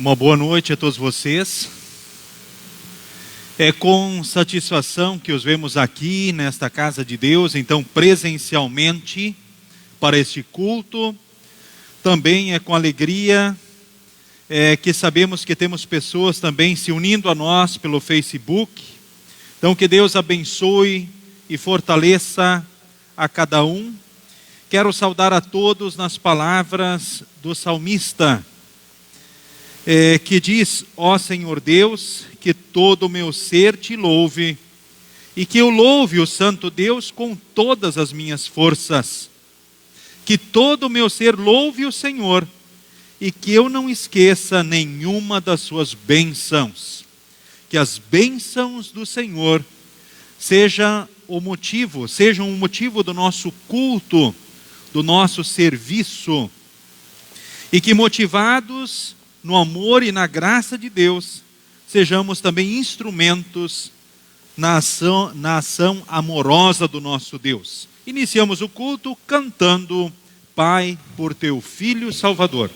Uma boa noite a todos vocês. É com satisfação que os vemos aqui nesta casa de Deus, então presencialmente para este culto. Também é com alegria que sabemos que temos pessoas também se unindo a nós pelo Facebook. Então que Deus abençoe e fortaleça a cada um. Quero saudar a todos nas palavras do salmista, que diz: ó Senhor Deus, que todo o meu ser te louve, e que eu louve o Santo Deus com todas as minhas forças. Que todo o meu ser louve o Senhor, e que eu não esqueça nenhuma das suas bênçãos. Que as bênçãos do Senhor sejam o motivo do nosso culto, do nosso serviço, e que motivados no amor e na graça de Deus, sejamos também instrumentos na ação amorosa do nosso Deus. Iniciamos o culto cantando Pai, por teu Filho Salvador.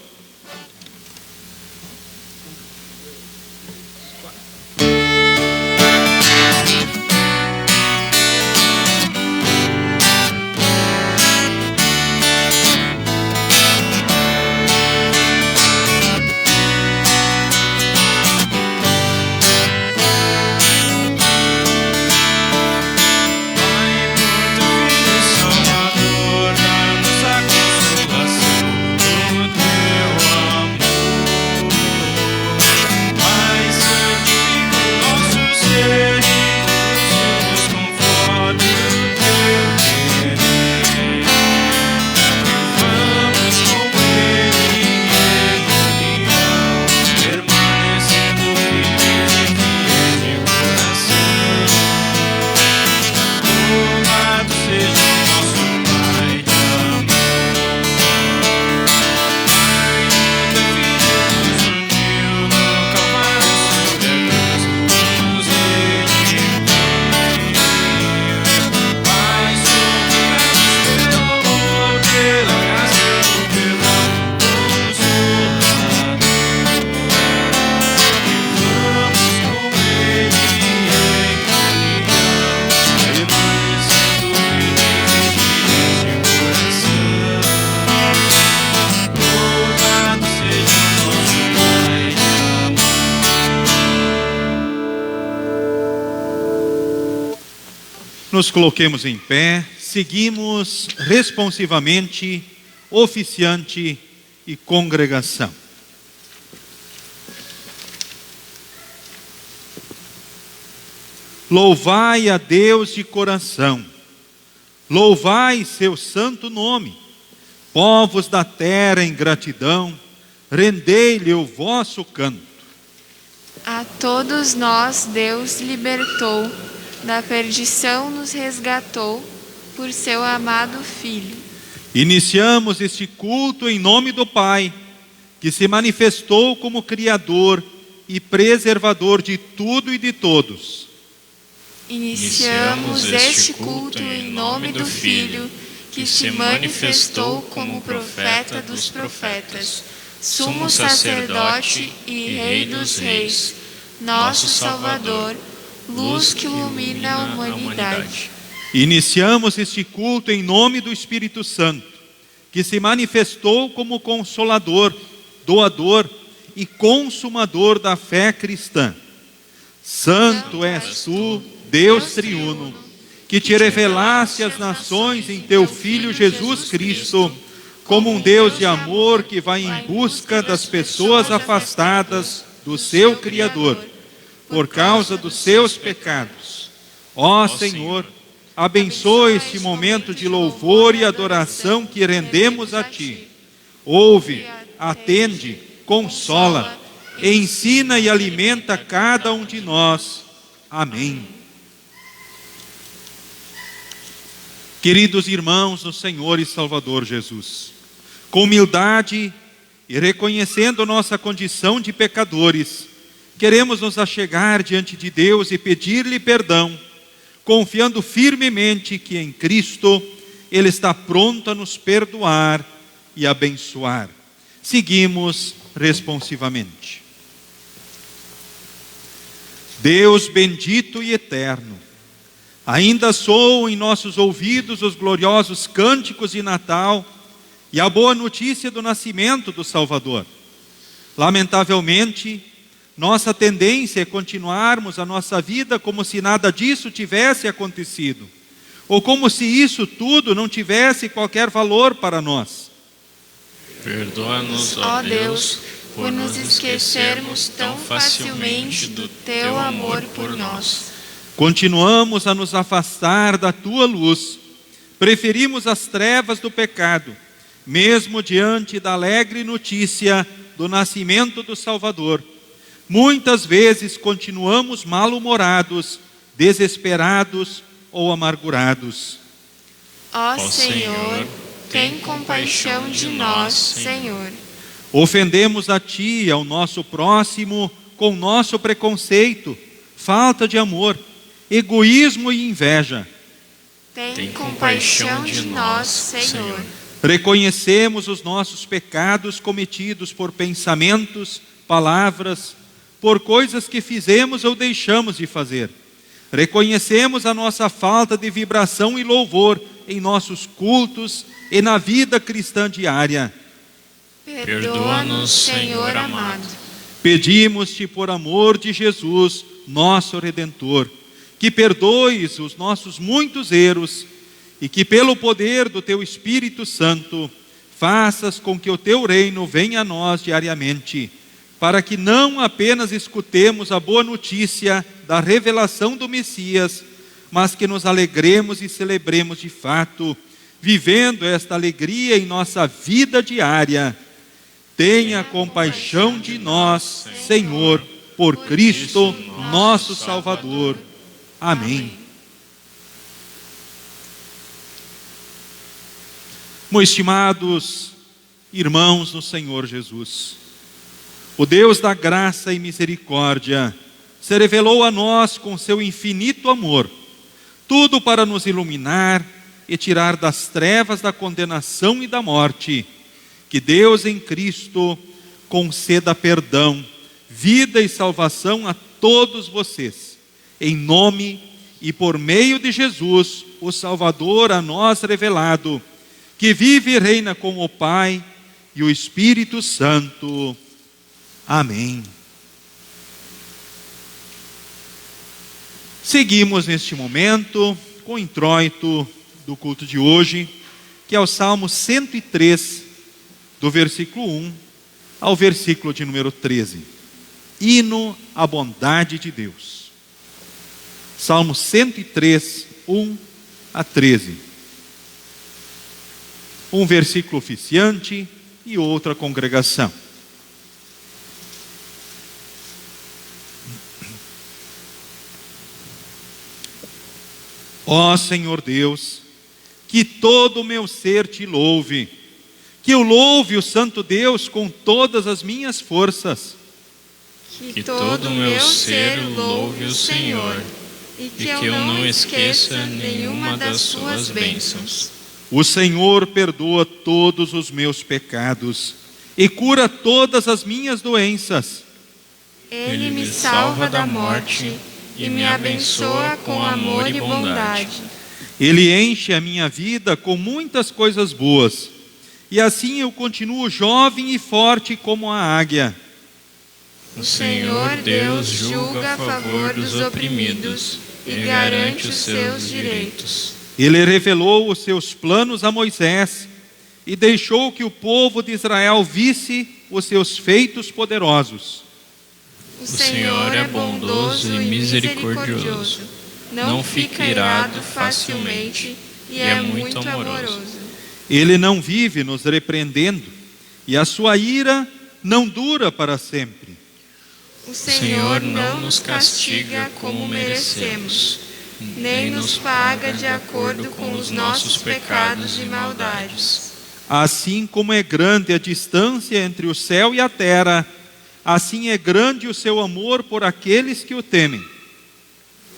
Nos coloquemos em pé, seguimos responsivamente, oficiante e congregação. Louvai a Deus de coração, louvai seu santo nome, povos da terra em gratidão, rendei-lhe o vosso canto. A todos nós Deus libertou, da perdição nos resgatou, por seu amado Filho. Iniciamos este culto em nome do Pai, que se manifestou como Criador e preservador de tudo e de todos. Iniciamos este culto em nome do Filho, que se manifestou como profeta dos profetas, sumo sacerdote e rei dos reis, nosso Salvador, luz que ilumina a humanidade. Iniciamos este culto em nome do Espírito Santo, que se manifestou como Consolador, doador e consumador da fé cristã. Santo és tu, Deus triuno, que te revelaste às nações em teu Filho Jesus Cristo, como um Deus de amor que vai em busca das pessoas afastadas do seu Criador, por causa dos seus pecados. Ó Senhor, abençoe este momento de louvor e adoração que rendemos a Ti. Ouve, atende, consola, ensina e alimenta cada um de nós. Amém. Queridos irmãos no Senhor e Salvador Jesus, com humildade e reconhecendo nossa condição de pecadores, queremos nos achegar diante de Deus e pedir-lhe perdão, confiando firmemente que em Cristo Ele está pronto a nos perdoar e abençoar. Seguimos responsivamente. Deus bendito e eterno, ainda soam em nossos ouvidos os gloriosos cânticos de Natal e a boa notícia do nascimento do Salvador. Lamentavelmente, nossa tendência é continuarmos a nossa vida como se nada disso tivesse acontecido, ou como se isso tudo não tivesse qualquer valor para nós. Perdoa-nos, ó Deus, por nos esquecermos tão facilmente do Teu amor por nós. Continuamos a nos afastar da Tua luz, preferimos as trevas do pecado, mesmo diante da alegre notícia do nascimento do Salvador. Muitas vezes continuamos mal-humorados, desesperados ou amargurados. Ó Senhor, tem compaixão de nós, Senhor. Ofendemos a Ti e ao nosso próximo com nosso preconceito, falta de amor, egoísmo e inveja. Tem compaixão de nós, Senhor. Reconhecemos os nossos pecados cometidos por pensamentos, palavras, por coisas que fizemos ou deixamos de fazer. Reconhecemos a nossa falta de vibração e louvor em nossos cultos e na vida cristã diária. Perdoa-nos, Senhor amado. Pedimos-te por amor de Jesus, nosso Redentor, que perdoes os nossos muitos erros e que pelo poder do Teu Espírito Santo faças com que o Teu reino venha a nós diariamente, para que não apenas escutemos a boa notícia da revelação do Messias, mas que nos alegremos e celebremos de fato, vivendo esta alegria em nossa vida diária. Tenha compaixão de nós, Senhor, por Cristo, nosso Salvador. Amém. Meus estimados irmãos no Senhor Jesus, o Deus da graça e misericórdia se revelou a nós com seu infinito amor, tudo para nos iluminar e tirar das trevas da condenação e da morte. Que Deus em Cristo conceda perdão, vida e salvação a todos vocês, em nome e por meio de Jesus, o Salvador a nós revelado, que vive e reina com o Pai e o Espírito Santo. Amém. Seguimos neste momento com o introito do culto de hoje, que é o Salmo 103, do versículo 1 ao versículo de número 13. Hino à bondade de Deus. Salmo 103, 1 a 13. Um versículo oficiante e outra congregação. Ó Senhor Deus, que todo o meu ser te louve, que eu louve o Santo Deus com todas as minhas forças. Que todo o meu ser louve o Senhor, e que eu não esqueça nenhuma das suas bênçãos. O Senhor perdoa todos os meus pecados e cura todas as minhas doenças. Ele me salva da morte e me abençoa com amor e bondade. Ele enche a minha vida com muitas coisas boas, e assim eu continuo jovem e forte como a águia. O Senhor Deus julga a favor dos oprimidos e garante os seus direitos. Ele revelou os seus planos a Moisés e deixou que o povo de Israel visse os seus feitos poderosos. O Senhor é bondoso e misericordioso, não fica irado facilmente e é muito amoroso. Ele não vive nos repreendendo e a sua ira não dura para sempre. O Senhor não nos castiga como merecemos, nem nos paga de acordo com os nossos pecados e maldades. Assim como é grande a distância entre o céu e a terra, assim é grande o seu amor por aqueles que o temem.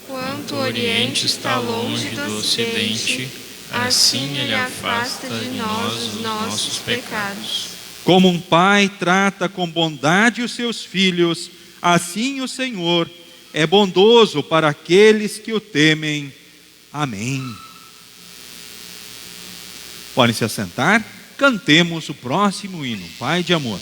Quanto o Oriente está longe do Ocidente, assim Ele afasta de nós os nossos pecados. Como um pai trata com bondade os seus filhos, assim o Senhor é bondoso para aqueles que o temem. Amém. Podem se assentar, cantemos o próximo hino, Pai de amor.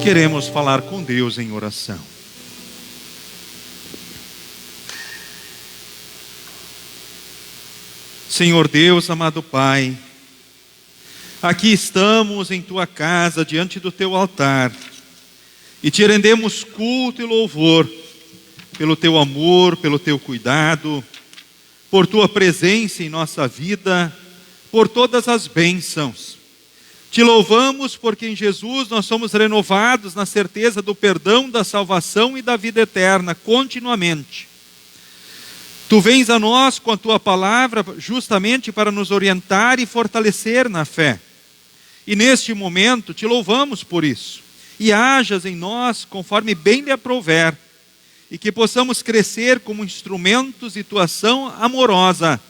Queremos falar com Deus em oração. Senhor Deus, amado Pai, aqui estamos em Tua casa, diante do Teu altar, e Te rendemos culto e louvor, pelo Teu amor, pelo Teu cuidado, por Tua presença em nossa vida, por todas as bênçãos. Te louvamos porque em Jesus nós somos renovados na certeza do perdão, da salvação e da vida eterna, continuamente. Tu vens a nós com a Tua palavra justamente para nos orientar e fortalecer na fé. E neste momento te louvamos por isso. E hajas em nós conforme bem lhe aprouver. E que possamos crescer como instrumentos de Tua ação amorosa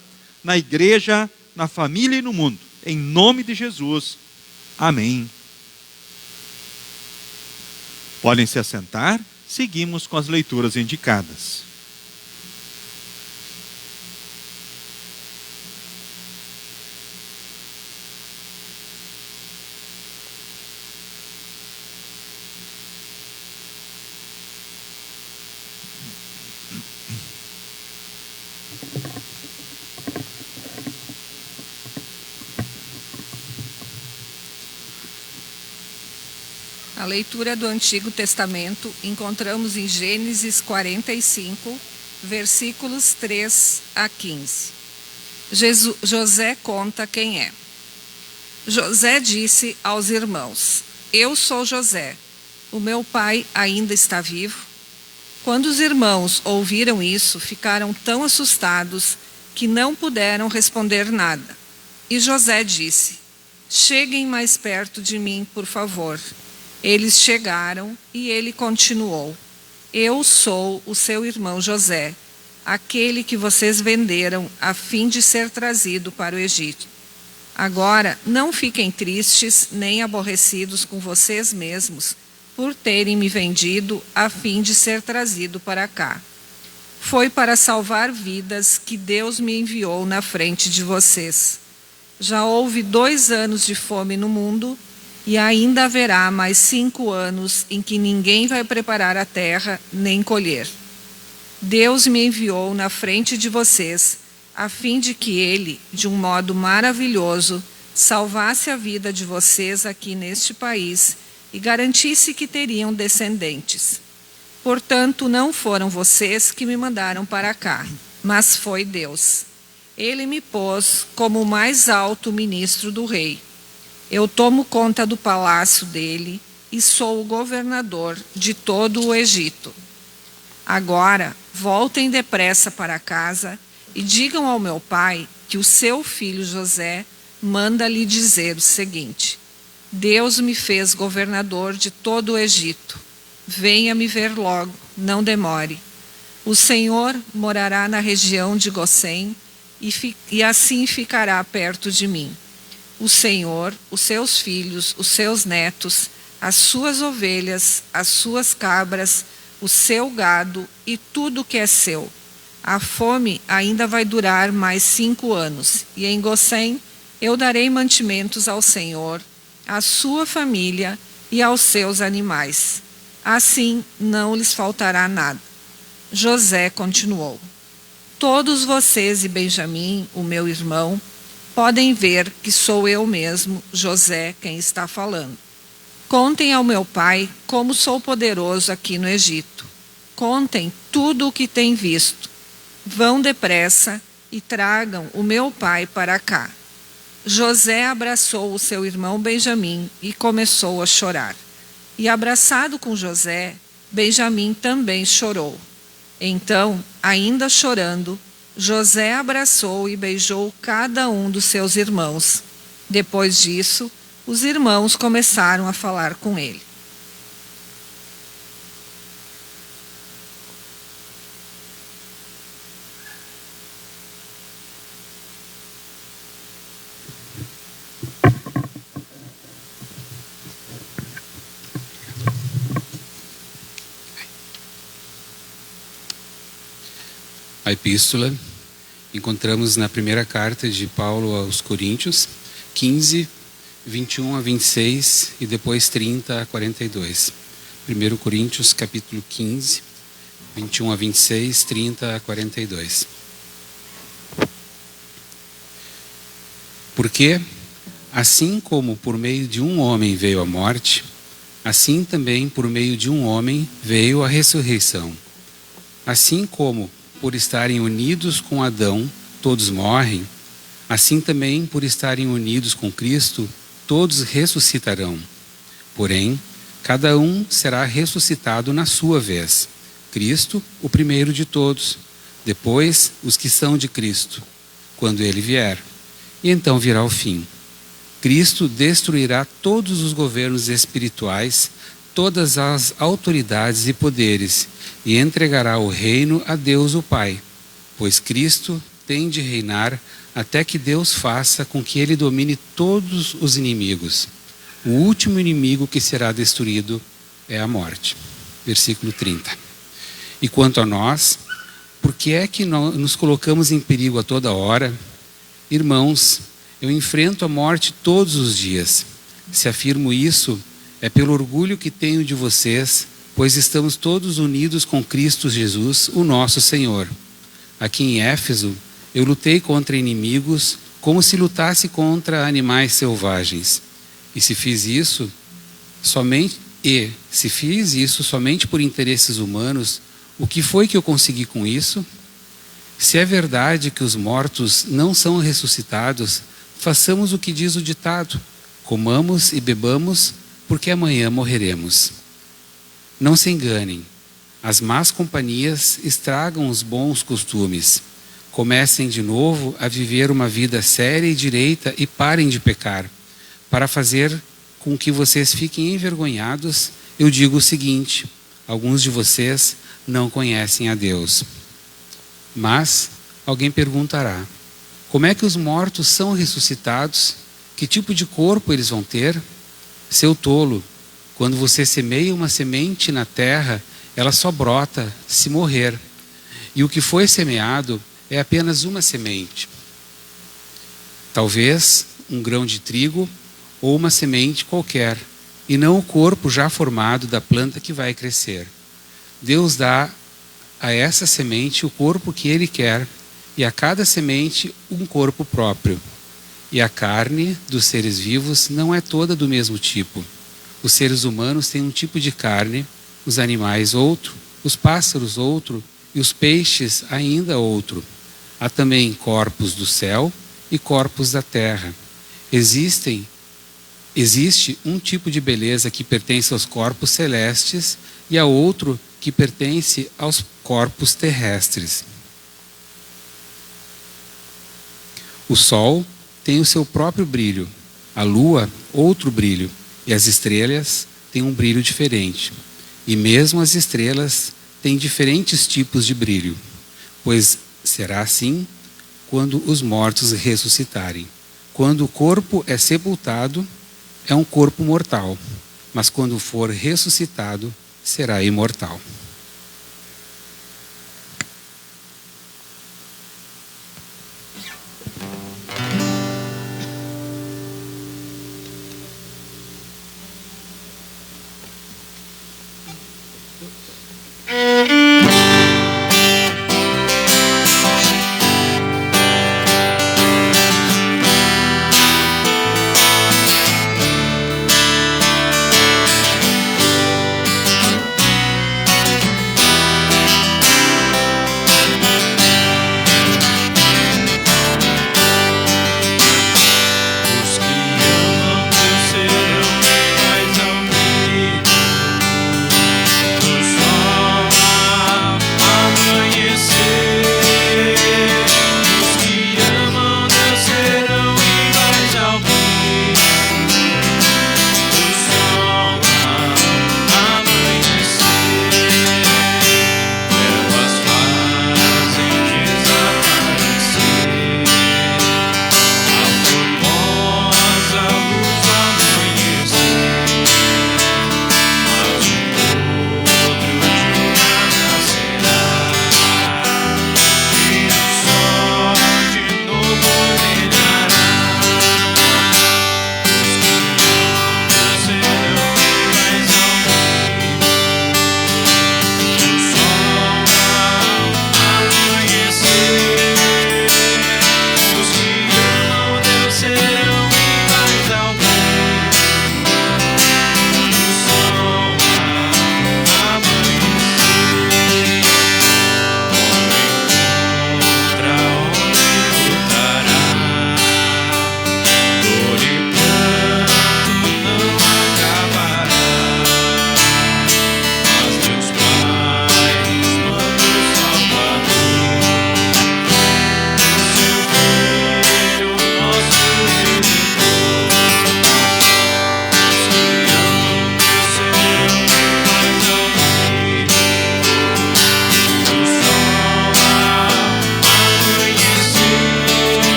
na igreja, na família e no mundo. Em nome de Jesus. Amém. Podem se assentar, seguimos com as leituras indicadas. A leitura do Antigo Testamento encontramos em Gênesis 45, versículos 3 a 15. José conta quem é. José disse aos irmãos: Eu sou José, o meu pai ainda está vivo? Quando os irmãos ouviram isso, ficaram tão assustados que não puderam responder nada. E José disse: Cheguem mais perto de mim, por favor. Eles chegaram e ele continuou: Eu sou o seu irmão José, aquele que vocês venderam a fim de ser trazido para o Egito. Agora não fiquem tristes nem aborrecidos com vocês mesmos por terem me vendido a fim de ser trazido para cá. Foi para salvar vidas que Deus me enviou na frente de vocês. Já houve 2 anos de fome no mundo, e ainda haverá mais 5 anos em que ninguém vai preparar a terra nem colher. Deus me enviou na frente de vocês, a fim de que Ele, de um modo maravilhoso, salvasse a vida de vocês aqui neste país e garantisse que teriam descendentes. Portanto, não foram vocês que me mandaram para cá, mas foi Deus. Ele me pôs como o mais alto ministro do rei. Eu tomo conta do palácio dele e sou o governador de todo o Egito. Agora, voltem depressa para casa e digam ao meu pai que o seu filho José manda lhe dizer o seguinte: Deus me fez governador de todo o Egito. Venha me ver logo, não demore. O Senhor morará na região de Gósen e assim ficará perto de mim. O Senhor, os seus filhos, os seus netos, as suas ovelhas, as suas cabras, o seu gado e tudo que é seu. A fome ainda vai durar mais 5 anos, e em Gósen eu darei mantimentos ao Senhor, à sua família e aos seus animais. Assim não lhes faltará nada. José continuou: Todos vocês e Benjamim, o meu irmão, podem ver que sou eu mesmo, José, quem está falando. Contem ao meu pai como sou poderoso aqui no Egito. Contem tudo o que têm visto. Vão depressa e tragam o meu pai para cá. José abraçou o seu irmão Benjamim e começou a chorar. E abraçado com José, Benjamim também chorou. Então, ainda chorando, José abraçou e beijou cada um dos seus irmãos. Depois disso, os irmãos começaram a falar com ele. A epístola encontramos na primeira carta de Paulo aos Coríntios, 15, 21 a 26 e depois 30 a 42. 1 Coríntios, capítulo 15, 21 a 26, 30 a 42. Porque, assim como por meio de um homem veio a morte, assim também por meio de um homem veio a ressurreição. Assim como por estarem unidos com Adão, todos morrem, assim também por estarem unidos com Cristo, todos ressuscitarão. Porém, cada um será ressuscitado na sua vez. Cristo, o primeiro de todos, depois os que são de Cristo, quando ele vier. E então virá o fim. Cristo destruirá todos os governos espirituais, todas as autoridades e poderes, e entregará o reino a Deus o Pai, pois Cristo tem de reinar até que Deus faça com que ele domine todos os inimigos. O último inimigo que será destruído é a morte. Versículo 30. E quanto a nós, por que é que nos colocamos em perigo a toda hora? Irmãos, eu enfrento a morte todos os dias. Se afirmo isso, é pelo orgulho que tenho de vocês, pois estamos todos unidos com Cristo Jesus, o nosso Senhor. Aqui em Éfeso, eu lutei contra inimigos como se lutasse contra animais selvagens. E se fiz isso somente por interesses humanos, o que foi que eu consegui com isso? Se é verdade que os mortos não são ressuscitados, façamos o que diz o ditado: comamos e bebamos, porque amanhã morreremos. Não se enganem, as más companhias estragam os bons costumes. Comecem de novo a viver uma vida séria e direita e parem de pecar. Para fazer com que vocês fiquem envergonhados, eu digo o seguinte: alguns de vocês não conhecem a Deus. Mas alguém perguntará: como é que os mortos são ressuscitados? Que tipo de corpo eles vão ter? Seu tolo, quando você semeia uma semente na terra, ela só brota se morrer. E o que foi semeado é apenas uma semente. Talvez um grão de trigo ou uma semente qualquer, e não o corpo já formado da planta que vai crescer. Deus dá a essa semente o corpo que Ele quer, e a cada semente um corpo próprio. E a carne dos seres vivos não é toda do mesmo tipo. Os seres humanos têm um tipo de carne, os animais outro, os pássaros outro, e os peixes ainda outro. Há também corpos do céu e corpos da terra. Existe um tipo de beleza que pertence aos corpos celestes e há outro que pertence aos corpos terrestres. O sol tem o seu próprio brilho, a lua outro brilho, e as estrelas têm um brilho diferente. E mesmo as estrelas têm diferentes tipos de brilho, pois será assim quando os mortos ressuscitarem. Quando o corpo é sepultado, é um corpo mortal, mas quando for ressuscitado, será imortal.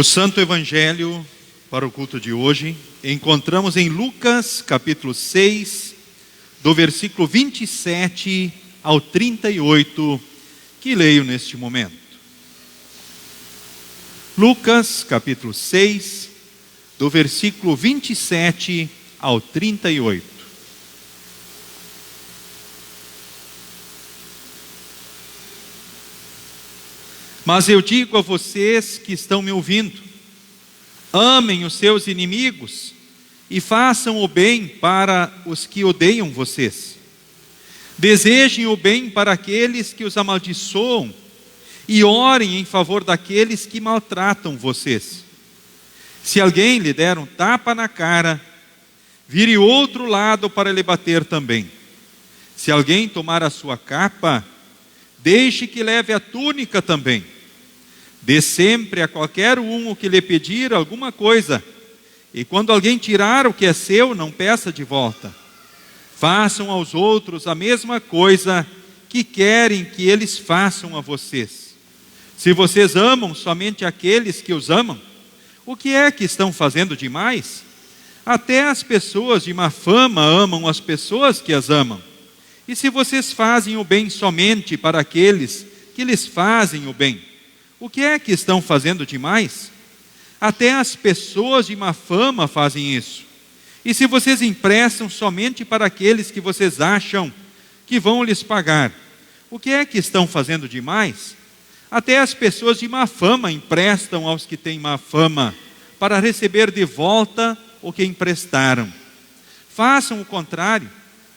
O Santo Evangelho para o culto de hoje encontramos em Lucas capítulo 6, do versículo 27 ao 38, que leio neste momento. Lucas capítulo 6, do versículo 27 ao 38. Mas eu digo a vocês que estão me ouvindo: amem os seus inimigos e façam o bem para os que odeiam vocês. Desejem o bem para aqueles que os amaldiçoam e orem em favor daqueles que maltratam vocês. Se alguém lhe der um tapa na cara, vire outro lado para lhe bater também. Se alguém tomar a sua capa, deixe que leve a túnica também. Dê sempre a qualquer um o que lhe pedir alguma coisa, e quando alguém tirar o que é seu, não peça de volta. Façam aos outros a mesma coisa que querem que eles façam a vocês. Se vocês amam somente aqueles que os amam, o que é que estão fazendo demais? Até as pessoas de má fama amam as pessoas que as amam. E se vocês fazem o bem somente para aqueles que lhes fazem o bem, o que é que estão fazendo demais? Até as pessoas de má fama fazem isso. E se vocês emprestam somente para aqueles que vocês acham que vão lhes pagar, o que é que estão fazendo demais? Até as pessoas de má fama emprestam aos que têm má fama, para receber de volta o que emprestaram. Façam o contrário,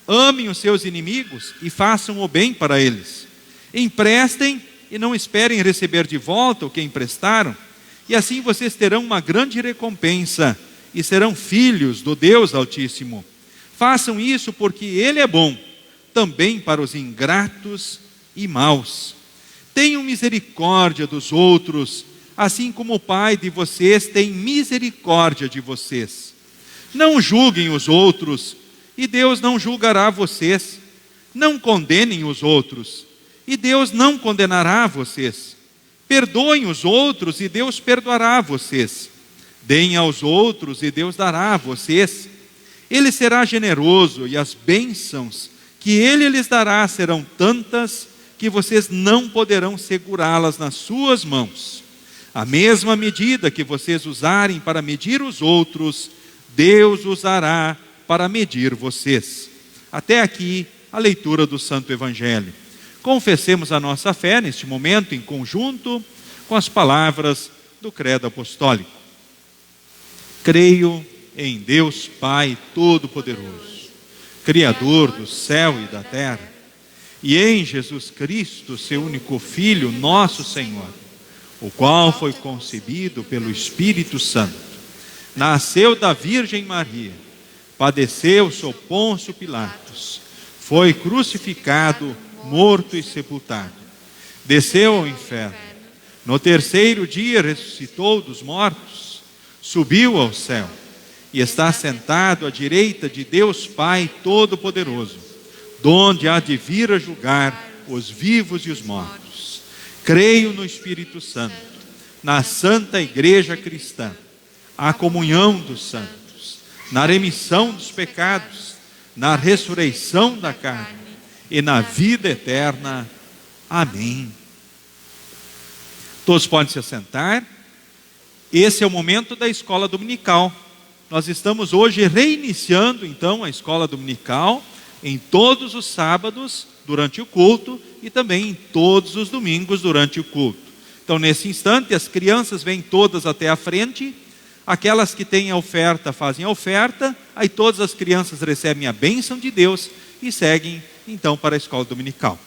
amem os seus inimigos e façam o bem para eles. Emprestem e não esperem receber de volta o que emprestaram, e assim vocês terão uma grande recompensa e serão filhos do Deus Altíssimo. Façam isso porque Ele é bom, também para os ingratos e maus. Tenham misericórdia dos outros, assim como o Pai de vocês tem misericórdia de vocês. Não julguem os outros, e Deus não julgará vocês. Não condenem os outros, e Deus não condenará vocês. Perdoem os outros, e Deus perdoará vocês. Deem aos outros, e Deus dará a vocês. Ele será generoso, e as bênçãos que Ele lhes dará serão tantas que vocês não poderão segurá-las nas suas mãos. A mesma medida que vocês usarem para medir os outros, Deus usará para medir vocês. Até aqui a leitura do Santo Evangelho. Confessemos a nossa fé neste momento em conjunto com as palavras do Credo Apostólico. Creio em Deus Pai Todo-Poderoso, Criador do céu e da terra, e em Jesus Cristo, seu único Filho, nosso Senhor, o qual foi concebido pelo Espírito Santo, nasceu da Virgem Maria, padeceu sob Pôncio Pilatos, foi crucificado, morto e sepultado, desceu ao inferno, no terceiro dia ressuscitou dos mortos, subiu ao céu e está sentado à direita de Deus Pai Todo-Poderoso, donde há de vir a julgar os vivos e os mortos. Creio no Espírito Santo, na Santa Igreja Cristã, a comunhão dos santos, na remissão dos pecados, na ressurreição da carne e na vida eterna. Amém. Todos podem se assentar. Esse é o momento da escola dominical. Nós estamos hoje reiniciando então a escola dominical em todos os sábados durante o culto e também em todos os domingos durante o culto. Então, nesse instante, as crianças vêm todas até a frente. Aquelas que têm a oferta fazem a oferta, aí todas as crianças recebem a bênção de Deus e seguem então para a escola dominical.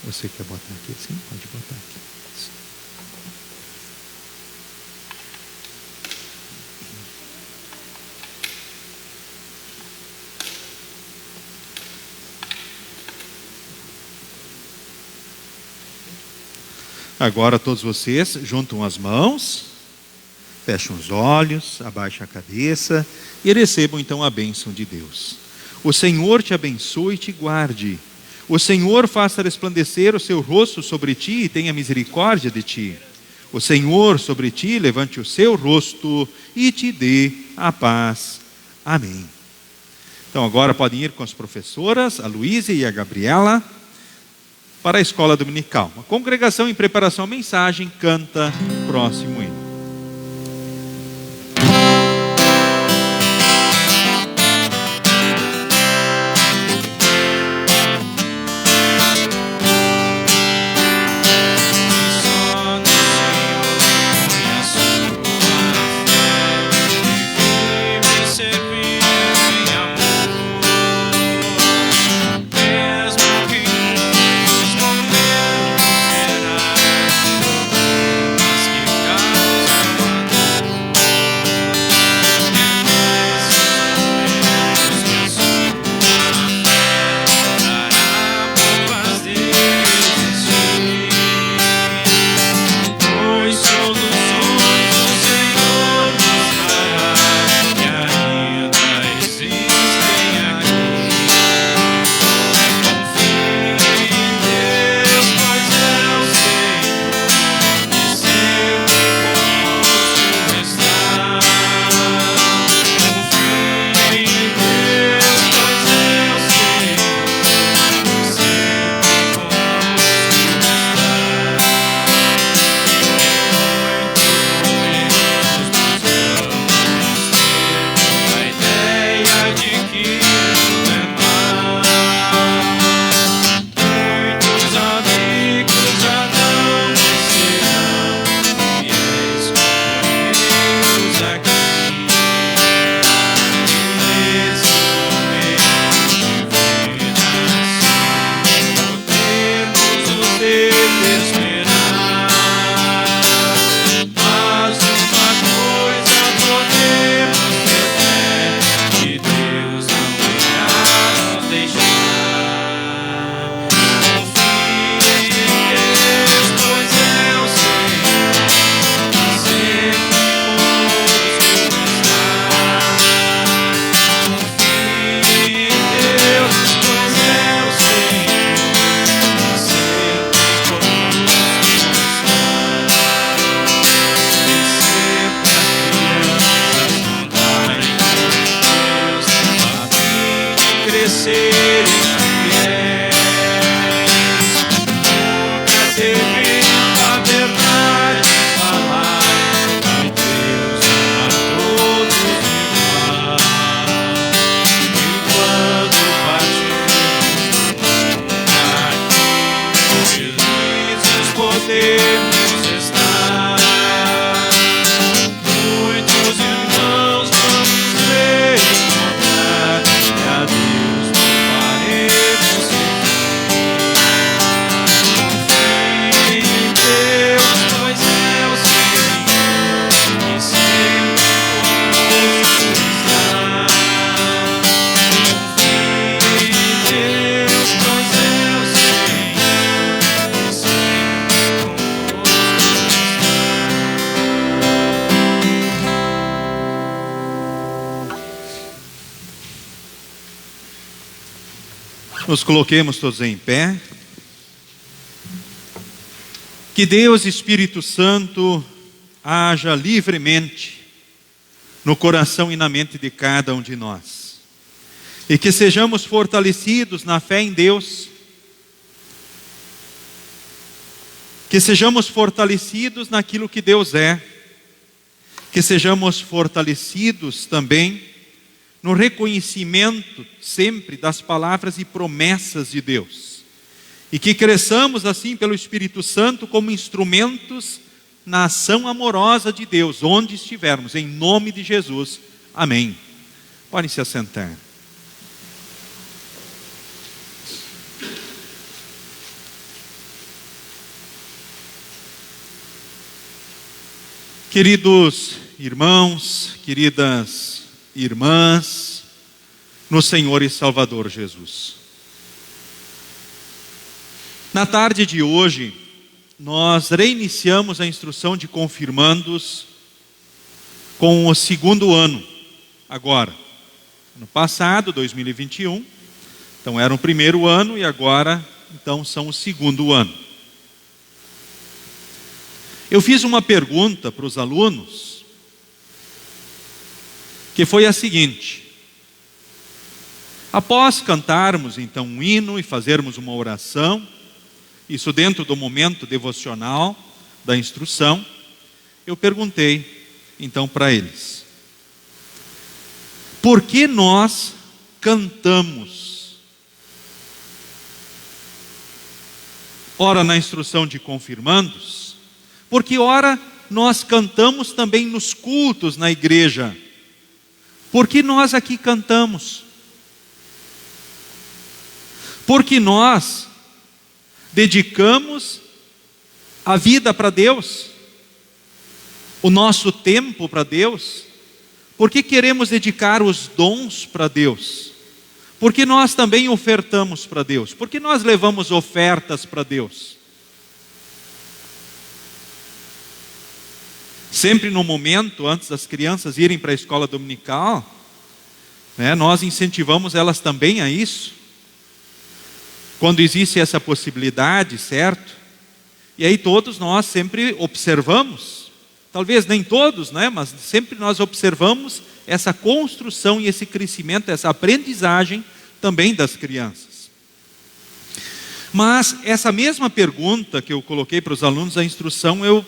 Você quer botar aqui? Sim, pode botar aqui. Agora todos vocês juntam as mãos, fecham os olhos, abaixam a cabeça e recebam então a bênção de Deus. O Senhor te abençoe e te guarde. O Senhor faça resplandecer o seu rosto sobre ti e tenha misericórdia de ti. O Senhor sobre ti levante o seu rosto e te dê a paz. Amém. Então agora podem ir com as professoras, a Luísa e a Gabriela, para a escola dominical. A congregação em preparação à mensagem canta o próximo hino. Nos coloquemos todos em pé. Que Deus, Espírito Santo, haja livremente no coração e na mente de cada um de nós. E que sejamos fortalecidos na fé em Deus. Que sejamos fortalecidos naquilo que Deus é. Que sejamos fortalecidos também no reconhecimento sempre das palavras e promessas de Deus. E que cresçamos assim pelo Espírito Santo como instrumentos na ação amorosa de Deus, onde estivermos, em nome de Jesus. Amém. Podem se assentar. Queridos irmãos, queridas irmãs, no Senhor e Salvador Jesus. Na tarde de hoje, nós reiniciamos a instrução de confirmandos com o segundo ano, agora. No passado, 2021, então era o primeiro ano e agora, então, são o segundo ano. Eu fiz uma pergunta para os alunos, que foi a seguinte: após cantarmos então um hino e fazermos uma oração, isso dentro do momento devocional da instrução, eu perguntei então para eles: por que nós cantamos? Ora na instrução de confirmandos, porque ora nós cantamos também nos cultos na igreja. Por que nós aqui cantamos? Porque nós dedicamos a vida para Deus, o nosso tempo para Deus. Porque queremos dedicar os dons para Deus. Porque nós também ofertamos para Deus. Porque nós levamos ofertas para Deus. Sempre no momento, antes das crianças irem para a escola dominical, nós incentivamos elas também a isso. Quando existe essa possibilidade, certo? E aí todos nós sempre observamos, talvez nem todos, mas sempre nós observamos essa construção e esse crescimento, essa aprendizagem também das crianças. Mas essa mesma pergunta que eu coloquei para os alunos da instrução, eu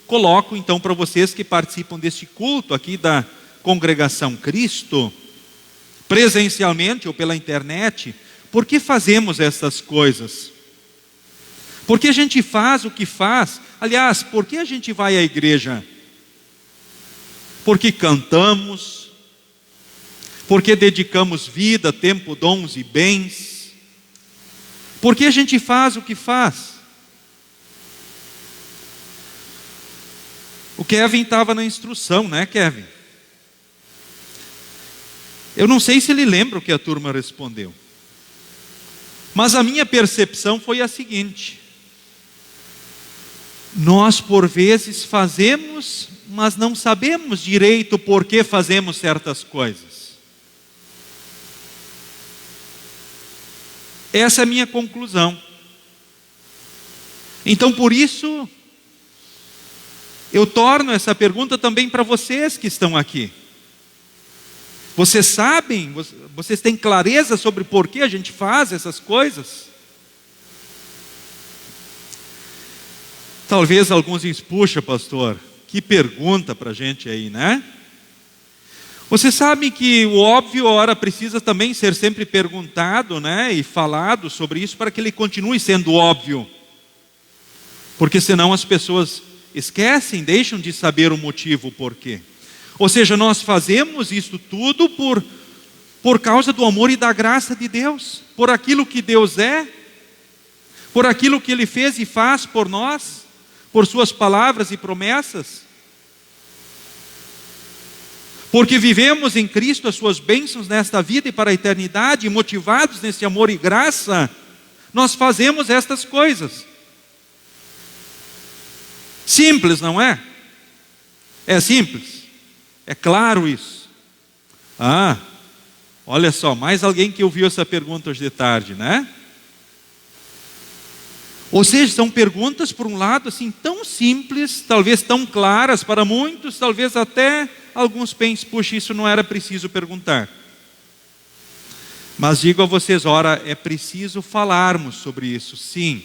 coloco então para vocês que participam deste culto aqui da Congregação Cristo, presencialmente ou pela internet. Por que fazemos essas coisas? Por que a gente faz o que faz? Aliás, por que a gente vai à igreja? Porque cantamos, porque dedicamos vida, tempo, dons e bens. Por que a gente faz o que faz? O Kevin estava na instrução, né, Kevin? Eu não sei se ele lembra o que a turma respondeu. Mas a minha percepção foi a seguinte: nós por vezes fazemos, mas não sabemos direito por que fazemos certas coisas. Essa é a minha conclusão. Então por isso, eu torno essa pergunta também para vocês que estão aqui. Vocês sabem, vocês têm clareza sobre por que a gente faz essas coisas? Talvez alguns dizem: puxa, pastor, que pergunta para a gente aí, né? Vocês sabem que o óbvio, ora, precisa também ser sempre perguntado, né? E falado sobre isso para que ele continue sendo óbvio. Porque senão as pessoas esquecem, deixam de saber o motivo, o porquê. Ou seja, nós fazemos isso tudo por causa do amor e da graça de Deus, por aquilo que Deus é, por aquilo que Ele fez e faz por nós, por suas palavras e promessas. Porque vivemos em Cristo as suas bênçãos nesta vida e para a eternidade, motivados nesse amor e graça, nós fazemos estas coisas. Simples, não é? É simples. É claro isso. Olha só, mais alguém que ouviu essa pergunta hoje de tarde, né? Ou seja, são perguntas, por um lado, assim, tão simples, talvez tão claras para muitos, talvez até alguns pensem: puxa, isso não era preciso perguntar. Mas digo a vocês, ora, é preciso falarmos sobre isso, sim.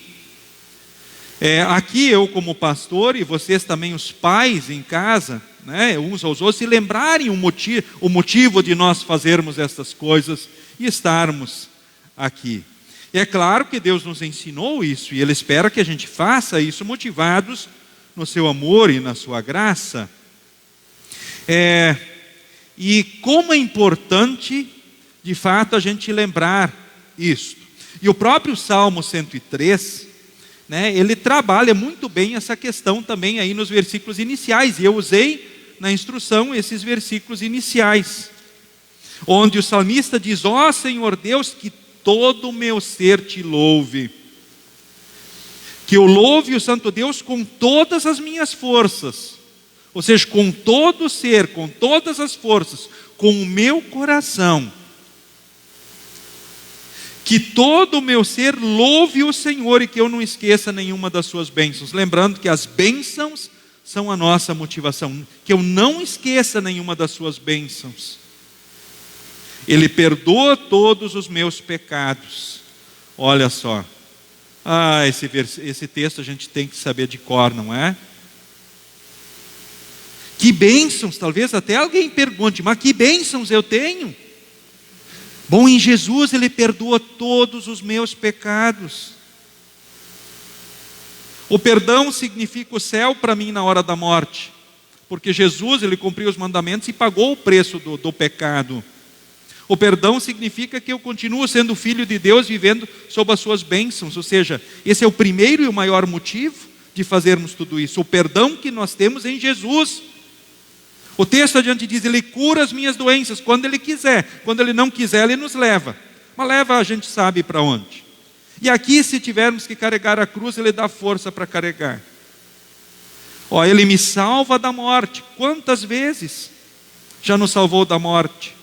Aqui eu como pastor, e vocês também os pais em casa, né, uns aos outros, se lembrarem o motivo de nós fazermos essas coisas e estarmos aqui. E é claro que Deus nos ensinou isso, e Ele espera que a gente faça isso motivados no seu amor e na sua graça. E como é importante, de fato, a gente lembrar isto. E o próprio Salmo 103, ele trabalha muito bem essa questão também aí nos versículos iniciais. E eu usei na instrução esses versículos iniciais, onde o salmista diz: ó Senhor Deus, que todo o meu ser te louve. Que eu louve o Santo Deus com todas as minhas forças. Ou seja, com todo o ser, com todas as forças, com o meu coração. Que todo o meu ser louve o Senhor e que eu não esqueça nenhuma das suas bênçãos. Lembrando que as bênçãos são a nossa motivação. Que eu não esqueça nenhuma das suas bênçãos. Ele perdoa todos os meus pecados. Olha só. Esse texto a gente tem que saber de cor, não é? Que bênçãos, talvez até alguém pergunte, mas que bênçãos eu tenho? Bom, em Jesus Ele perdoa todos os meus pecados. O perdão significa o céu para mim na hora da morte, porque Jesus, Ele cumpriu os mandamentos e pagou o preço do pecado. O perdão significa que eu continuo sendo filho de Deus, vivendo sob as suas bênçãos, ou seja, esse é o primeiro e o maior motivo de fazermos tudo isso, o perdão que nós temos em Jesus. O texto adiante diz, Ele cura as minhas doenças quando Ele quiser. Quando Ele não quiser, Ele nos leva. Mas leva a gente sabe para onde. E aqui, se tivermos que carregar a cruz, Ele dá força para carregar. Ele me salva da morte. Quantas vezes já nos salvou da morte?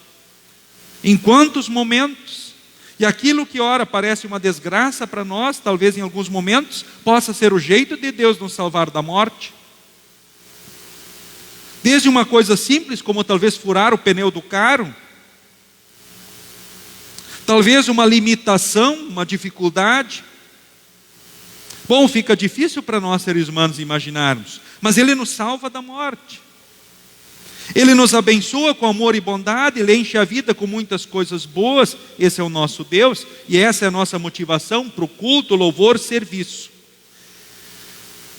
Em quantos momentos? E aquilo que ora parece uma desgraça para nós, talvez em alguns momentos, possa ser o jeito de Deus nos salvar da morte. Desde uma coisa simples, como talvez furar o pneu do carro, talvez uma limitação, uma dificuldade. Bom, fica difícil para nós seres humanos imaginarmos, mas Ele nos salva da morte. Ele nos abençoa com amor e bondade, Ele enche a vida com muitas coisas boas. Esse é o nosso Deus, e essa é a nossa motivação para o culto, louvor, serviço.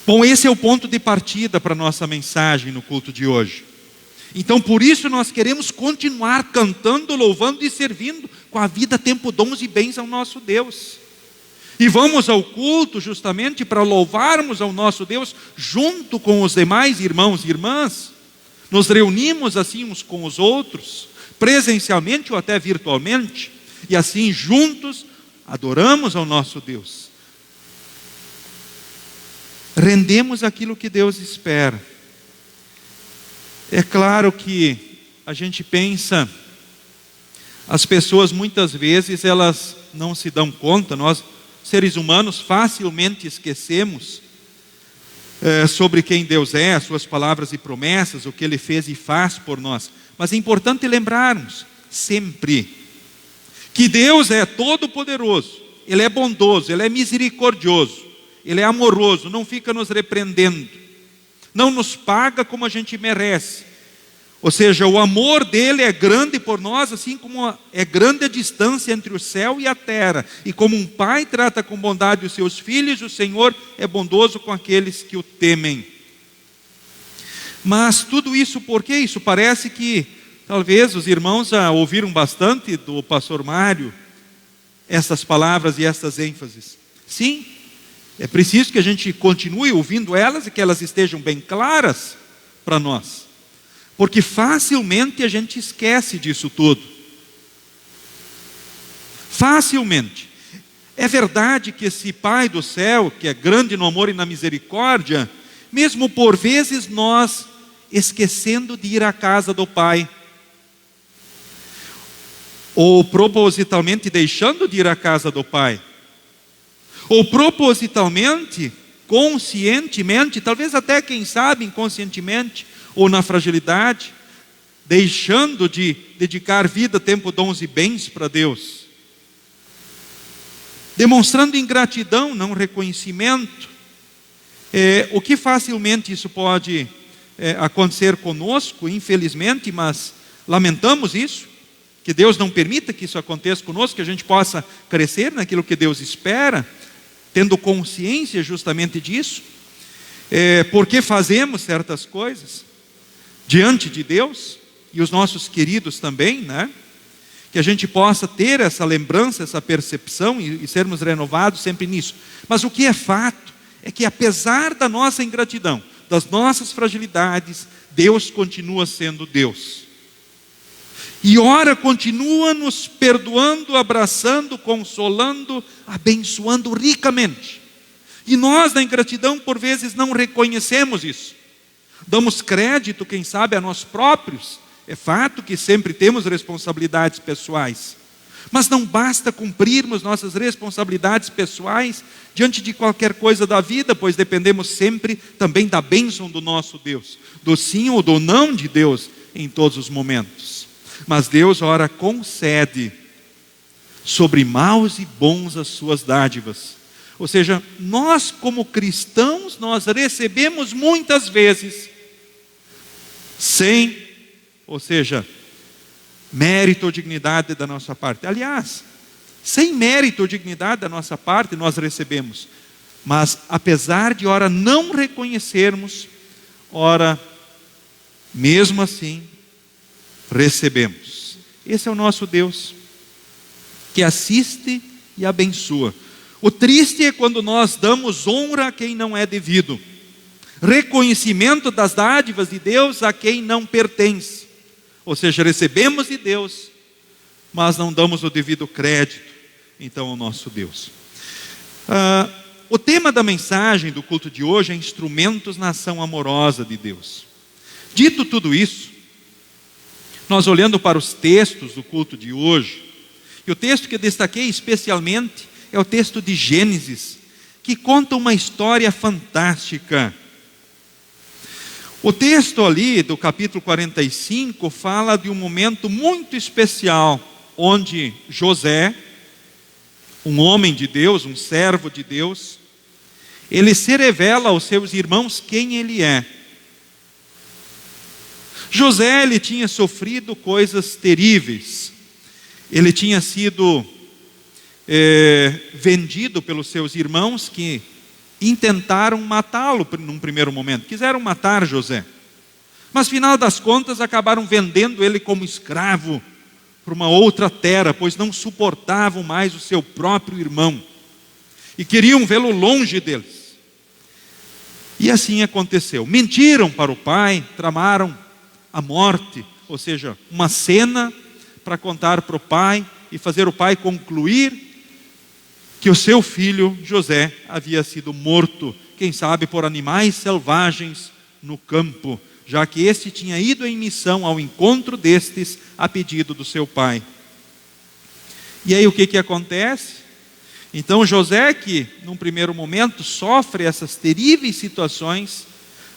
Bom, esse é o ponto de partida para a nossa mensagem no culto de hoje. Então, por isso nós queremos continuar cantando, louvando e servindo com a vida, tempo, dons e bens ao nosso Deus. E vamos ao culto justamente para louvarmos ao nosso Deus junto com os demais irmãos e irmãs. Nos reunimos assim uns com os outros, presencialmente ou até virtualmente, e assim juntos adoramos ao nosso Deus. Rendemos aquilo que Deus espera. É claro que a gente pensa, as pessoas muitas vezes elas não se dão conta, nós seres humanos facilmente esquecemos sobre quem Deus é, as suas palavras e promessas, o que Ele fez e faz por nós. Mas é importante lembrarmos sempre que Deus é todo-poderoso, Ele é bondoso, Ele é misericordioso, Ele é amoroso, não fica nos repreendendo, não nos paga como a gente merece. Ou seja, o amor dele é grande por nós, assim como é grande a distância entre o céu e a terra. E como um pai trata com bondade os seus filhos, o Senhor é bondoso com aqueles que o temem. Mas tudo isso, por quê? Isso parece que talvez os irmãos já ouviram bastante do pastor Mário, essas palavras e essas ênfases. Sim, é preciso que a gente continue ouvindo elas e que elas estejam bem claras para nós. Porque facilmente a gente esquece disso tudo. Facilmente. É verdade que esse Pai do céu, que é grande no amor e na misericórdia, mesmo por vezes nós esquecendo de ir à casa do Pai, ou propositalmente deixando de ir à casa do Pai, ou propositalmente, conscientemente, talvez até quem sabe inconscientemente, ou na fragilidade, deixando de dedicar vida, tempo, dons e bens para Deus, demonstrando ingratidão, não reconhecimento. O que facilmente isso pode acontecer conosco, infelizmente, mas lamentamos isso, que Deus não permita que isso aconteça conosco, que a gente possa crescer naquilo que Deus espera, tendo consciência justamente disso, porque fazemos certas coisas diante de Deus, e os nossos queridos também, né? Que a gente possa ter essa lembrança, essa percepção e sermos renovados sempre nisso. Mas o que é fato é que apesar da nossa ingratidão, das nossas fragilidades, Deus continua sendo Deus. E ora continua nos perdoando, abraçando, consolando, abençoando ricamente. E nós na ingratidão por vezes não reconhecemos isso. Damos crédito, quem sabe, a nós próprios. É fato que sempre temos responsabilidades pessoais. Mas não basta cumprirmos nossas responsabilidades pessoais diante de qualquer coisa da vida, pois dependemos sempre também da bênção do nosso Deus, do sim ou do não de Deus em todos os momentos. Mas Deus, ora, concede sobre maus e bons as suas dádivas. Ou seja, nós como cristãos, nós recebemos muitas vezes sem, ou seja, mérito ou dignidade da nossa parte. Aliás, sem mérito ou dignidade da nossa parte nós recebemos. Mas apesar de ora não reconhecermos, ora mesmo assim recebemos. Esse é o nosso Deus, que assiste e abençoa. O triste é quando nós damos honra a quem não é devido, reconhecimento das dádivas de Deus a quem não pertence. Ou seja, recebemos de Deus, mas não damos o devido crédito, então, ao nosso Deus. O tema da mensagem do culto de hoje é instrumentos na ação amorosa de Deus. Dito tudo isso, nós olhando para os textos do culto de hoje, e o texto que eu destaquei especialmente é o texto de Gênesis, que conta uma história fantástica. O texto ali do capítulo 45 fala de um momento muito especial, onde José, um homem de Deus, um servo de Deus, ele se revela aos seus irmãos quem ele é. José, ele tinha sofrido coisas terríveis. Ele tinha sido vendido pelos seus irmãos que intentaram matá-lo num primeiro momento. Quiseram matar José. Mas, final das contas, acabaram vendendo ele como escravo para uma outra terra, pois não suportavam mais o seu próprio irmão e queriam vê-lo longe deles. E assim aconteceu. Mentiram para o pai, tramaram a morte, ou seja, uma cena para contar para o pai e fazer o pai concluir que o seu filho José havia sido morto, quem sabe por animais selvagens no campo, já que este tinha ido em missão ao encontro destes a pedido do seu pai. E aí o que acontece? Então José, que num primeiro momento sofre essas terríveis situações,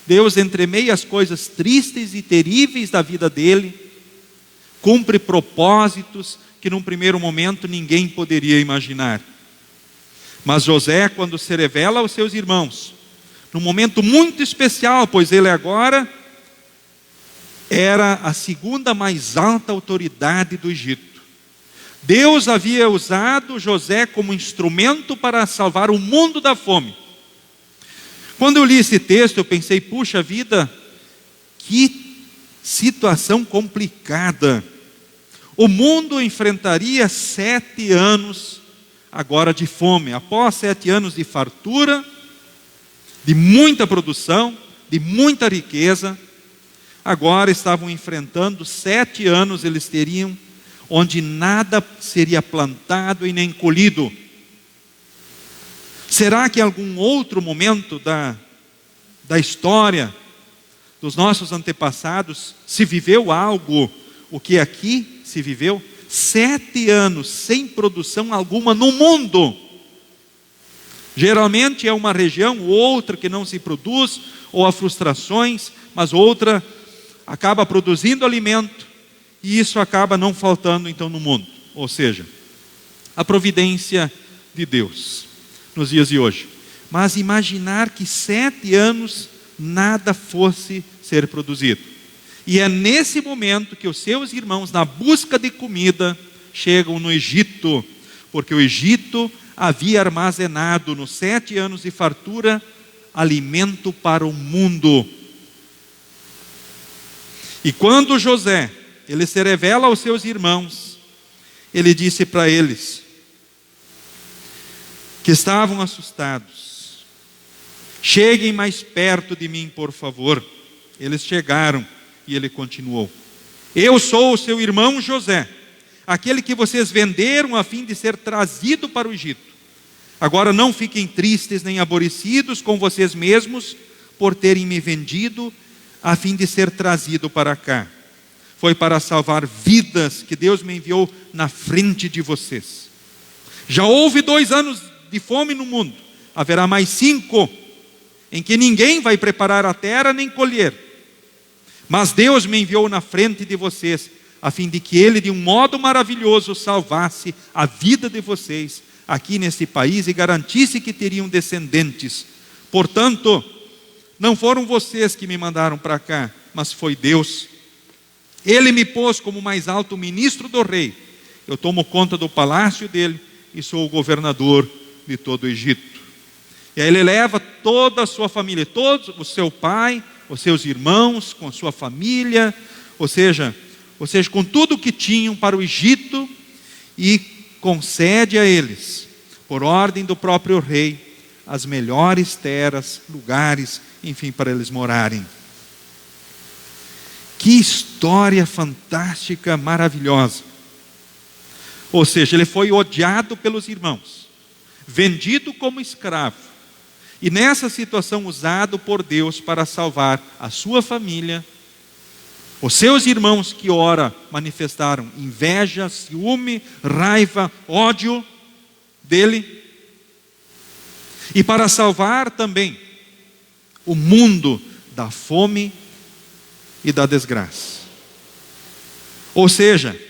Deus, entre meias coisas tristes e terríveis da vida dele, cumpre propósitos que num primeiro momento ninguém poderia imaginar. Mas José, quando se revela aos seus irmãos, num momento muito especial, pois ele agora era a segunda mais alta autoridade do Egito. Deus havia usado José como instrumento para salvar o mundo da fome. Quando eu li esse texto, eu pensei, puxa vida, que situação complicada. O mundo enfrentaria 7 anos agora de fome. Após 7 anos de fartura, de muita produção, de muita riqueza, agora estavam enfrentando 7 anos, eles teriam, onde nada seria plantado e nem colhido. Será que em algum outro momento da história dos nossos antepassados se viveu algo, o que aqui se viveu? 7 anos sem produção alguma no mundo. Geralmente é uma região ou outra que não se produz, ou há frustrações, mas outra acaba produzindo alimento, e isso acaba não faltando então no mundo. Ou seja, a providência de Deus nos dias de hoje. Mas imaginar que 7 anos nada fosse ser produzido. E é nesse momento que os seus irmãos, na busca de comida, chegam no Egito, porque o Egito havia armazenado nos 7 anos de fartura alimento para o mundo. E quando José, ele se revela aos seus irmãos, ele disse para eles, que estavam assustados, cheguem mais perto de mim, por favor. Eles chegaram e ele continuou, eu sou o seu irmão José, aquele que vocês venderam a fim de ser trazido para o Egito. Agora não fiquem tristes nem aborrecidos com vocês mesmos por terem me vendido a fim de ser trazido para cá. foi para salvar vidas que Deus me enviou na frente de vocês. Já houve 2 anos de fome no mundo, haverá mais 5, em que ninguém vai preparar a terra nem colher. Mas Deus me enviou na frente de vocês, a fim de que Ele, de um modo maravilhoso, salvasse a vida de vocês aqui nesse país e garantisse que teriam descendentes. Portanto, não foram vocês que me mandaram para cá, mas foi Deus. Ele me pôs como mais alto ministro do rei. Eu tomo conta do palácio dele e sou o governador de todo o Egito. E aí ele leva toda a sua família, todos, o seu pai, os seus irmãos, com sua família, ou seja, com tudo o que tinham para o Egito, e concede a eles, por ordem do próprio rei, as melhores terras, lugares, enfim, para eles morarem. Que história fantástica, maravilhosa. Ou seja, ele foi odiado pelos irmãos, vendido como escravo, e nessa situação usado por Deus para salvar a sua família, os seus irmãos que ora manifestaram inveja, ciúme, raiva, ódio dele, e para salvar também o mundo da fome e da desgraça. Ou seja,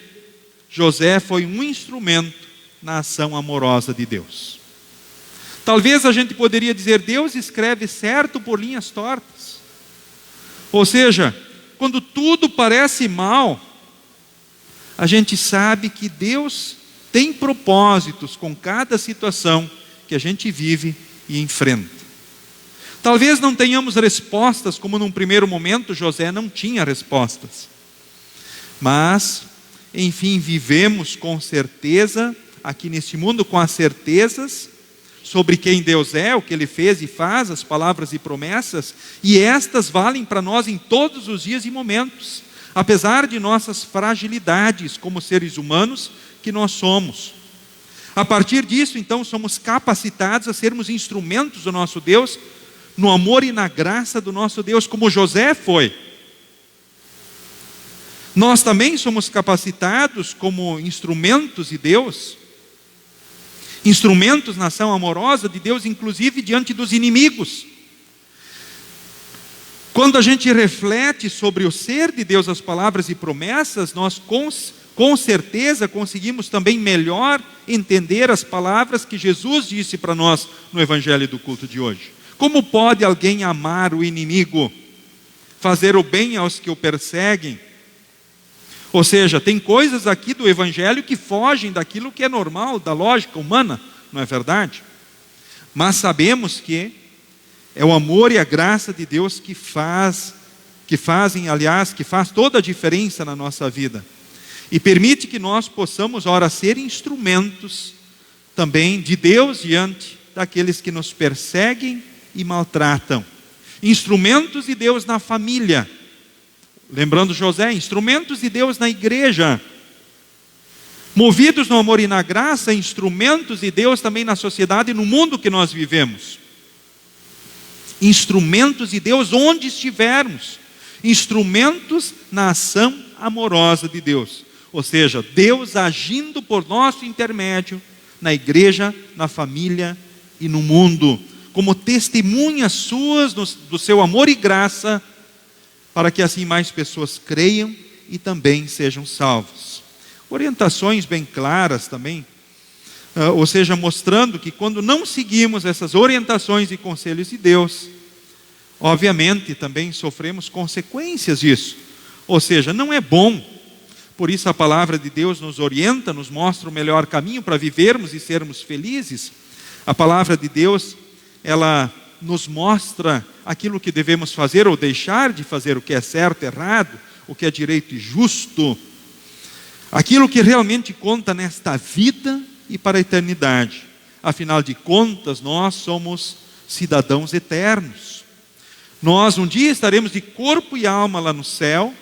José foi um instrumento na ação amorosa de Deus. Talvez a gente poderia dizer, Deus escreve certo por linhas tortas. Ou seja, quando tudo parece mal, a gente sabe que Deus tem propósitos com cada situação que a gente vive e enfrenta. Talvez não tenhamos respostas, como num primeiro momento José não tinha respostas. Mas, enfim, vivemos com certeza, aqui neste mundo, com as certezas sobre quem Deus é, o que Ele fez e faz, as palavras e promessas, e estas valem para nós em todos os dias e momentos, apesar de nossas fragilidades como seres humanos que nós somos. A partir disso, então, somos capacitados a sermos instrumentos do nosso Deus, no amor e na graça do nosso Deus, como José foi. Nós também somos capacitados como instrumentos de Deus, instrumentos na ação amorosa de Deus, inclusive diante dos inimigos. Quando a gente reflete sobre o ser de Deus, as palavras e promessas, nós com certeza conseguimos também melhor entender as palavras que Jesus disse para nós no Evangelho do culto de hoje. Como pode alguém amar o inimigo, fazer o bem aos que o perseguem? Ou seja, tem coisas aqui do Evangelho que fogem daquilo que é normal, da lógica humana, não é verdade? Mas sabemos que é o amor e a graça de Deus que faz toda a diferença na nossa vida. E permite que nós possamos, ora, ser instrumentos também de Deus diante daqueles que nos perseguem e maltratam. Instrumentos de Deus na família. Lembrando José, instrumentos de Deus na igreja. Movidos no amor e na graça, instrumentos de Deus também na sociedade e no mundo que nós vivemos. Instrumentos de Deus onde estivermos. Instrumentos na ação amorosa de Deus. Ou seja, Deus agindo por nosso intermédio na igreja, na família e no mundo, como testemunhas suas do seu amor e graça, para que assim mais pessoas creiam e também sejam salvos. Orientações bem claras também, ou seja, mostrando que quando não seguimos essas orientações e conselhos de Deus, obviamente também sofremos consequências disso. Ou seja, não é bom. Por isso a palavra de Deus nos orienta, nos mostra o melhor caminho para vivermos e sermos felizes. A palavra de Deus, ela nos mostra aquilo que devemos fazer ou deixar de fazer, o que é certo, errado, o que é direito e justo, aquilo que realmente conta nesta vida e para a eternidade. Afinal de contas, nós somos cidadãos eternos. Nós um dia estaremos de corpo e alma lá no céu,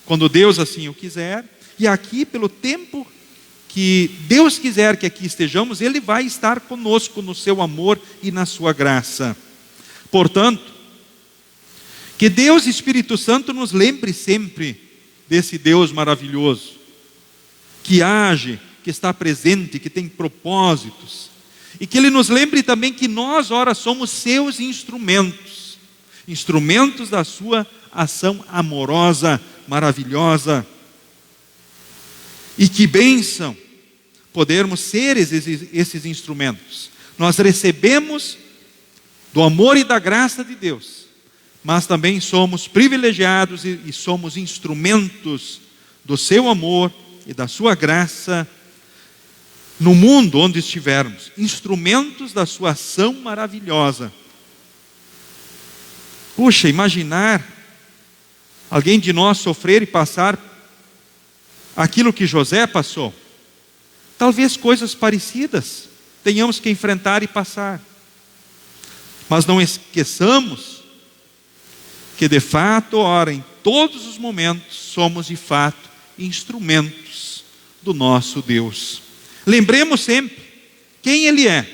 quando Deus assim o quiser, e aqui pelo tempo que Deus quiser que aqui estejamos, Ele vai estar conosco no seu amor e na sua graça. Portanto, que Deus Espírito Santo nos lembre sempre desse Deus maravilhoso, que age, que está presente, que tem propósitos. E que Ele nos lembre também que nós, ora, somos seus instrumentos, instrumentos da sua ação amorosa, maravilhosa. E que bênção podermos ser esses instrumentos. Nós recebemos do amor e da graça de Deus, mas também somos privilegiados e somos instrumentos do seu amor e da sua graça no mundo onde estivermos, instrumentos da sua ação maravilhosa. Puxa, imaginar alguém de nós sofrer e passar aquilo que José passou, talvez coisas parecidas tenhamos que enfrentar e passar, mas não esqueçamos que de fato, ora, em todos os momentos somos de fato instrumentos do nosso Deus. Lembremos sempre quem Ele é,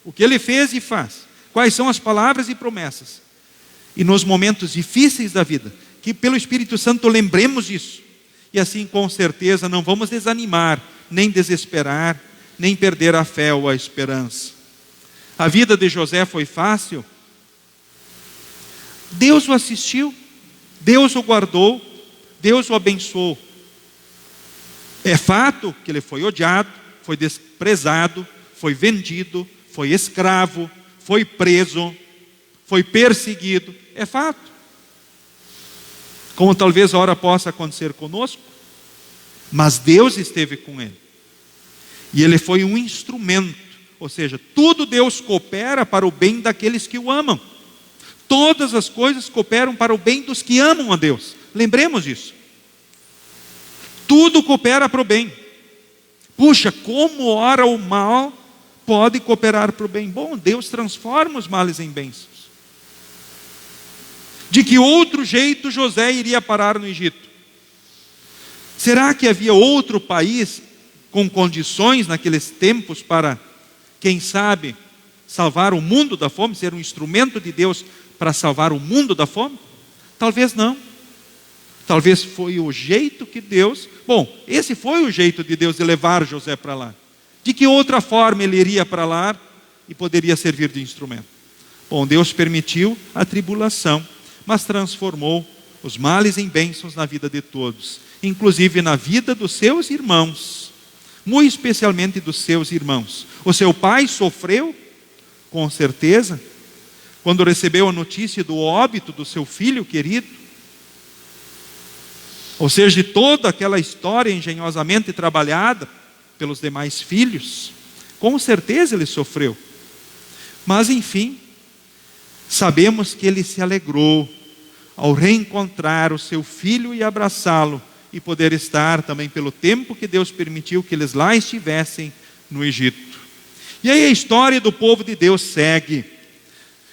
o que Ele fez e faz, quais são as palavras e promessas. E nos momentos difíceis da vida, que pelo Espírito Santo lembremos isso. E assim, com certeza, não vamos desanimar, nem desesperar, nem perder a fé ou a esperança. A vida de José foi fácil? Deus o assistiu, Deus o guardou, Deus o abençoou. É fato que ele foi odiado, foi desprezado, foi vendido, foi escravo, foi preso, foi perseguido. É fato. Como talvez a hora possa acontecer conosco, mas Deus esteve com ele. E ele foi um instrumento, ou seja, tudo Deus coopera para o bem daqueles que o amam. Todas as coisas cooperam para o bem dos que amam a Deus. Lembremos disso. Tudo coopera para o bem. Puxa, como ora o mal pode cooperar para o bem? Bom, Deus transforma os males em bênçãos. De que outro jeito José iria parar no Egito? Será que havia outro país com condições naqueles tempos para, quem sabe, salvar o mundo da fome, ser um instrumento de Deus para salvar o mundo da fome? Talvez não. Talvez foi o jeito que Deus... Bom, esse foi o jeito de Deus de levar José para lá. De que outra forma ele iria para lá e poderia servir de instrumento? Bom, Deus permitiu a tribulação, mas transformou os males em bênçãos na vida de todos, inclusive na vida dos seus irmãos, muito especialmente dos seus irmãos. O seu pai sofreu, com certeza, quando recebeu a notícia do óbito do seu filho querido, ou seja, de toda aquela história engenhosamente trabalhada pelos demais filhos. Com certeza ele sofreu, mas enfim, sabemos que ele se alegrou ao reencontrar o seu filho e abraçá-lo, e poder estar também pelo tempo que Deus permitiu que eles lá estivessem no Egito. E aí a história do povo de Deus segue.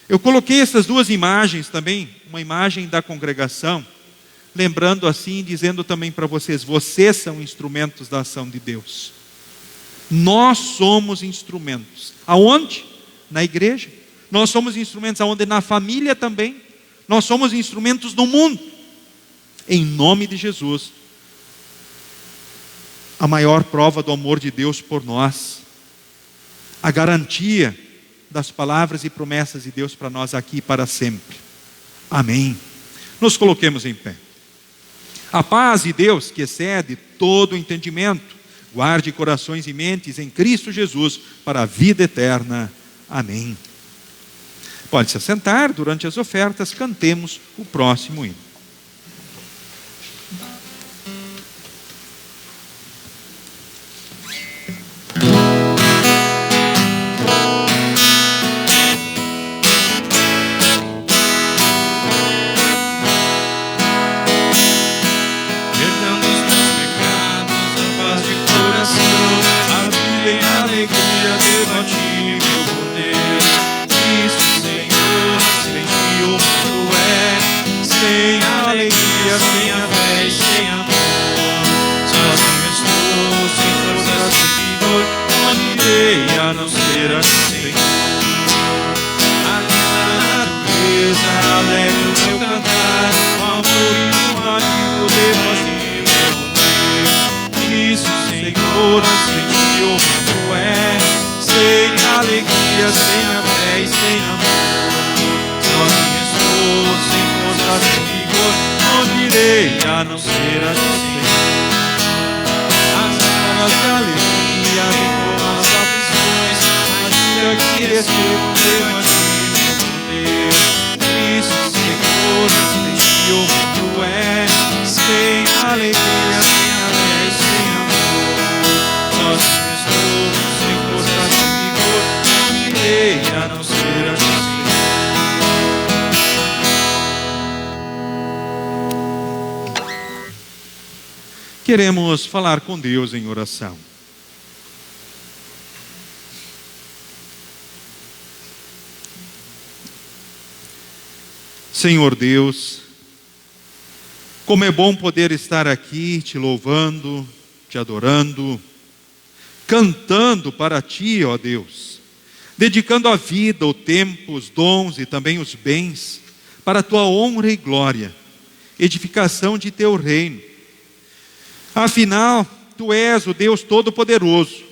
Eu coloquei essas duas imagens também, uma imagem da congregação, lembrando assim, dizendo também para vocês, vocês são instrumentos da ação de Deus. Nós somos instrumentos. Aonde? Na igreja. Nós somos instrumentos aonde? Na família também. Nós somos instrumentos no mundo. Em nome de Jesus. A maior prova do amor de Deus por nós. A garantia das palavras e promessas de Deus para nós aqui e para sempre. Amém. Nos coloquemos em pé. A paz de Deus, que excede todo o entendimento, guarde corações e mentes em Cristo Jesus para a vida eterna. Amém. Pode se assentar. Durante as ofertas, cantemos o próximo hino. Senhor, silencio, tu és, sem a não ser assim. As horas de alegria com as aflições, a vida que recebo teu antigo poder. Cristo, Senhor, sem o mundo é, sem alegria, sem alegria, sem amor. Nós estamos sem força de vigor, irei a não ser assim. Queremos falar com Deus em oração. Senhor Deus, como é bom poder estar aqui te louvando, te adorando, cantando para ti, ó Deus, dedicando a vida, o tempo, os dons e também os bens para a tua honra e glória, edificação de teu reino. Afinal, tu és o Deus Todo-Poderoso,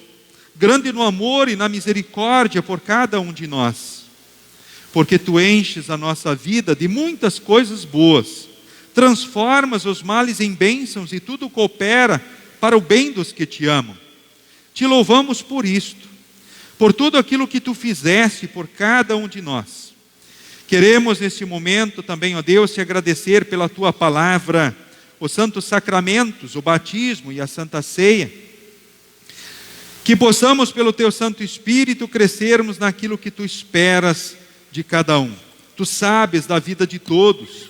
grande no amor e na misericórdia por cada um de nós, porque tu enches a nossa vida de muitas coisas boas, transformas os males em bênçãos e tudo coopera para o bem dos que te amam. Te louvamos por isto, por tudo aquilo que tu fizeste por cada um de nós. Queremos neste momento também, ó Deus, te agradecer pela tua palavra, os santos sacramentos, o batismo e a Santa Ceia, que possamos pelo teu Santo Espírito crescermos naquilo que tu esperas de cada um. Tu sabes da vida de todos.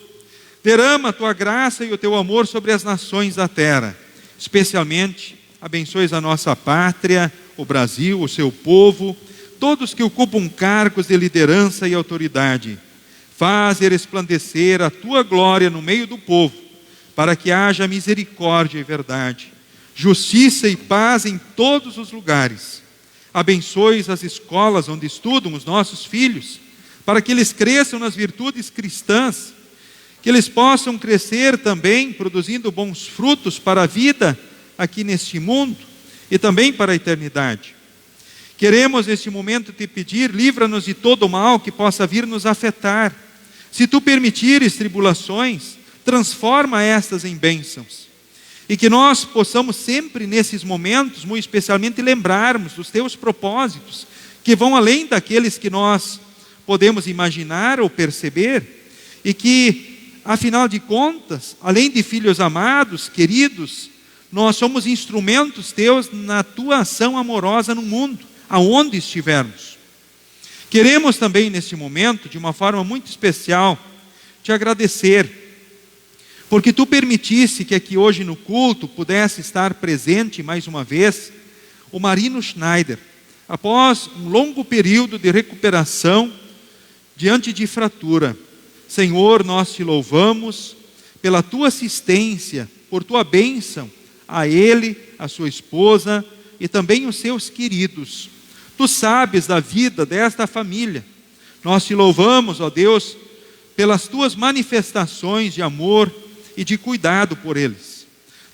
Derrama a tua graça e o teu amor sobre as nações da terra. Especialmente, abençoes a nossa pátria, o Brasil, o seu povo, todos que ocupam cargos de liderança e autoridade. Faz resplandecer a tua glória no meio do povo, para que haja misericórdia e verdade, justiça e paz em todos os lugares. Abençoes as escolas onde estudam os nossos filhos, para que eles cresçam nas virtudes cristãs, que eles possam crescer também, produzindo bons frutos para a vida aqui neste mundo e também para a eternidade. Queremos neste momento te pedir, livra-nos de todo o mal que possa vir nos afetar. Se tu permitires tribulações, transforma estas em bênçãos. E que nós possamos sempre nesses momentos, muito especialmente, lembrarmos dos teus propósitos, que vão além daqueles que nós podemos imaginar ou perceber, e que, afinal de contas, além de filhos amados, queridos, nós somos instrumentos teus na tua ação amorosa no mundo, aonde estivermos. Queremos também neste momento, de uma forma muito especial, te agradecer, porque tu permitisse que aqui hoje no culto pudesse estar presente mais uma vez o Marino Schneider, após um longo período de recuperação diante de fratura. Senhor, nós te louvamos pela tua assistência, por tua bênção a ele, a sua esposa e também os seus queridos. Tu sabes da vida desta família. Nós te louvamos, ó Deus, pelas tuas manifestações de amor e de cuidado por eles.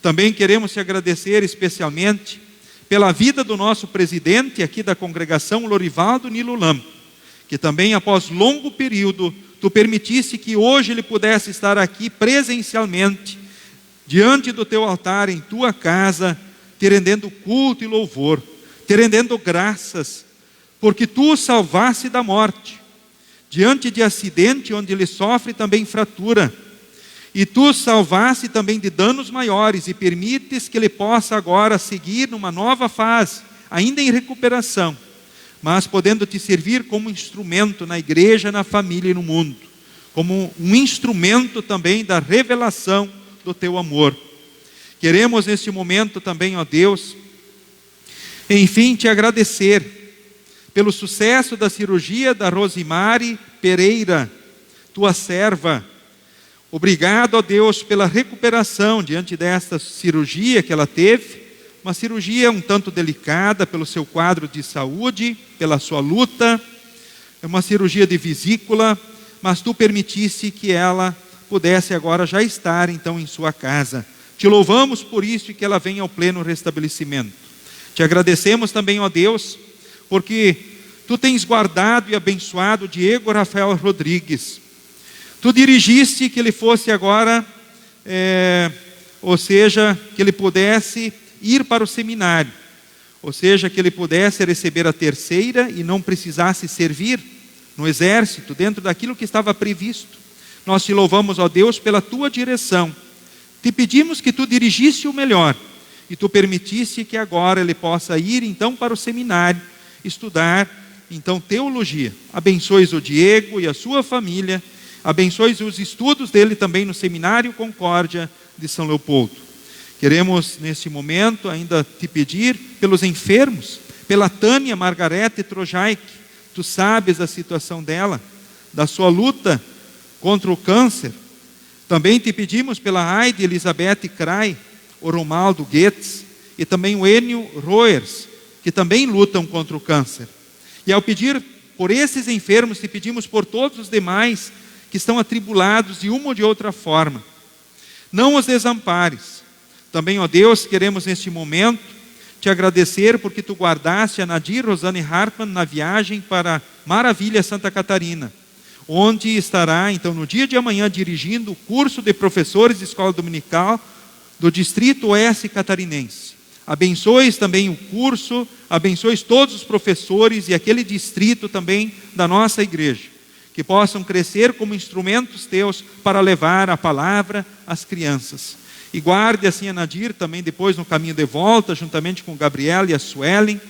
Também queremos te agradecer especialmente pela vida do nosso presidente aqui da congregação, Lorivaldo Nilo Lampo, que também após longo período, tu permitisse que hoje ele pudesse estar aqui presencialmente, diante do teu altar, em tua casa, te rendendo culto e louvor, te rendendo graças, porque tu o salvaste da morte, diante de acidente onde ele sofre também fratura, e tu o salvaste também de danos maiores, e permites que ele possa agora seguir numa nova fase, ainda em recuperação, mas podendo te servir como instrumento na igreja, na família e no mundo, como um instrumento também da revelação do teu amor. Queremos neste momento também, ó Deus, enfim, te agradecer pelo sucesso da cirurgia da Rosimari Pereira, tua serva. Obrigado, ó Deus, pela recuperação diante desta cirurgia que ela teve, uma cirurgia um tanto delicada pelo seu quadro de saúde, pela sua luta, é uma cirurgia de vesícula, mas tu permitisse que ela pudesse agora já estar então em sua casa. Te louvamos por isso e que ela venha ao pleno restabelecimento. Te agradecemos também, ó Deus, porque tu tens guardado e abençoado Diego Rafael Rodrigues. Tu dirigiste que ele fosse agora ou seja, que ele pudesse ir para o seminário, ou seja, que ele pudesse receber a terceira e não precisasse servir no exército, dentro daquilo que estava previsto. Nós te louvamos, ó Deus, pela tua direção. Te pedimos que tu dirigisse o melhor e tu permitisse que agora ele possa ir então para o seminário, estudar então teologia. Abençoes o Diego e a sua família, abençoes os estudos dele também no Seminário Concórdia de São Leopoldo. Queremos neste momento ainda te pedir pelos enfermos, pela Tânia Margarete Trojaik. Tu sabes a situação dela, da sua luta contra o câncer. Também te pedimos pela Heide Elizabeth Krai, o Romaldo Goetz e também o Enio Roers, que também lutam contra o câncer. E ao pedir por esses enfermos, te pedimos por todos os demais que estão atribulados de uma ou de outra forma. Não os desampares. Também, ó Deus, queremos neste momento te agradecer porque tu guardaste a Nadir Rosane Hartmann na viagem para Maravilha, Santa Catarina, onde estará, então, no dia de amanhã, dirigindo o curso de professores de escola dominical do Distrito Oeste Catarinense. Abençoes também o curso, abençoes todos os professores e aquele distrito também da nossa igreja, que possam crescer como instrumentos teus para levar a palavra às crianças. E guarde assim a Nadir também depois no caminho de volta, juntamente com o Gabriel e a Suelen,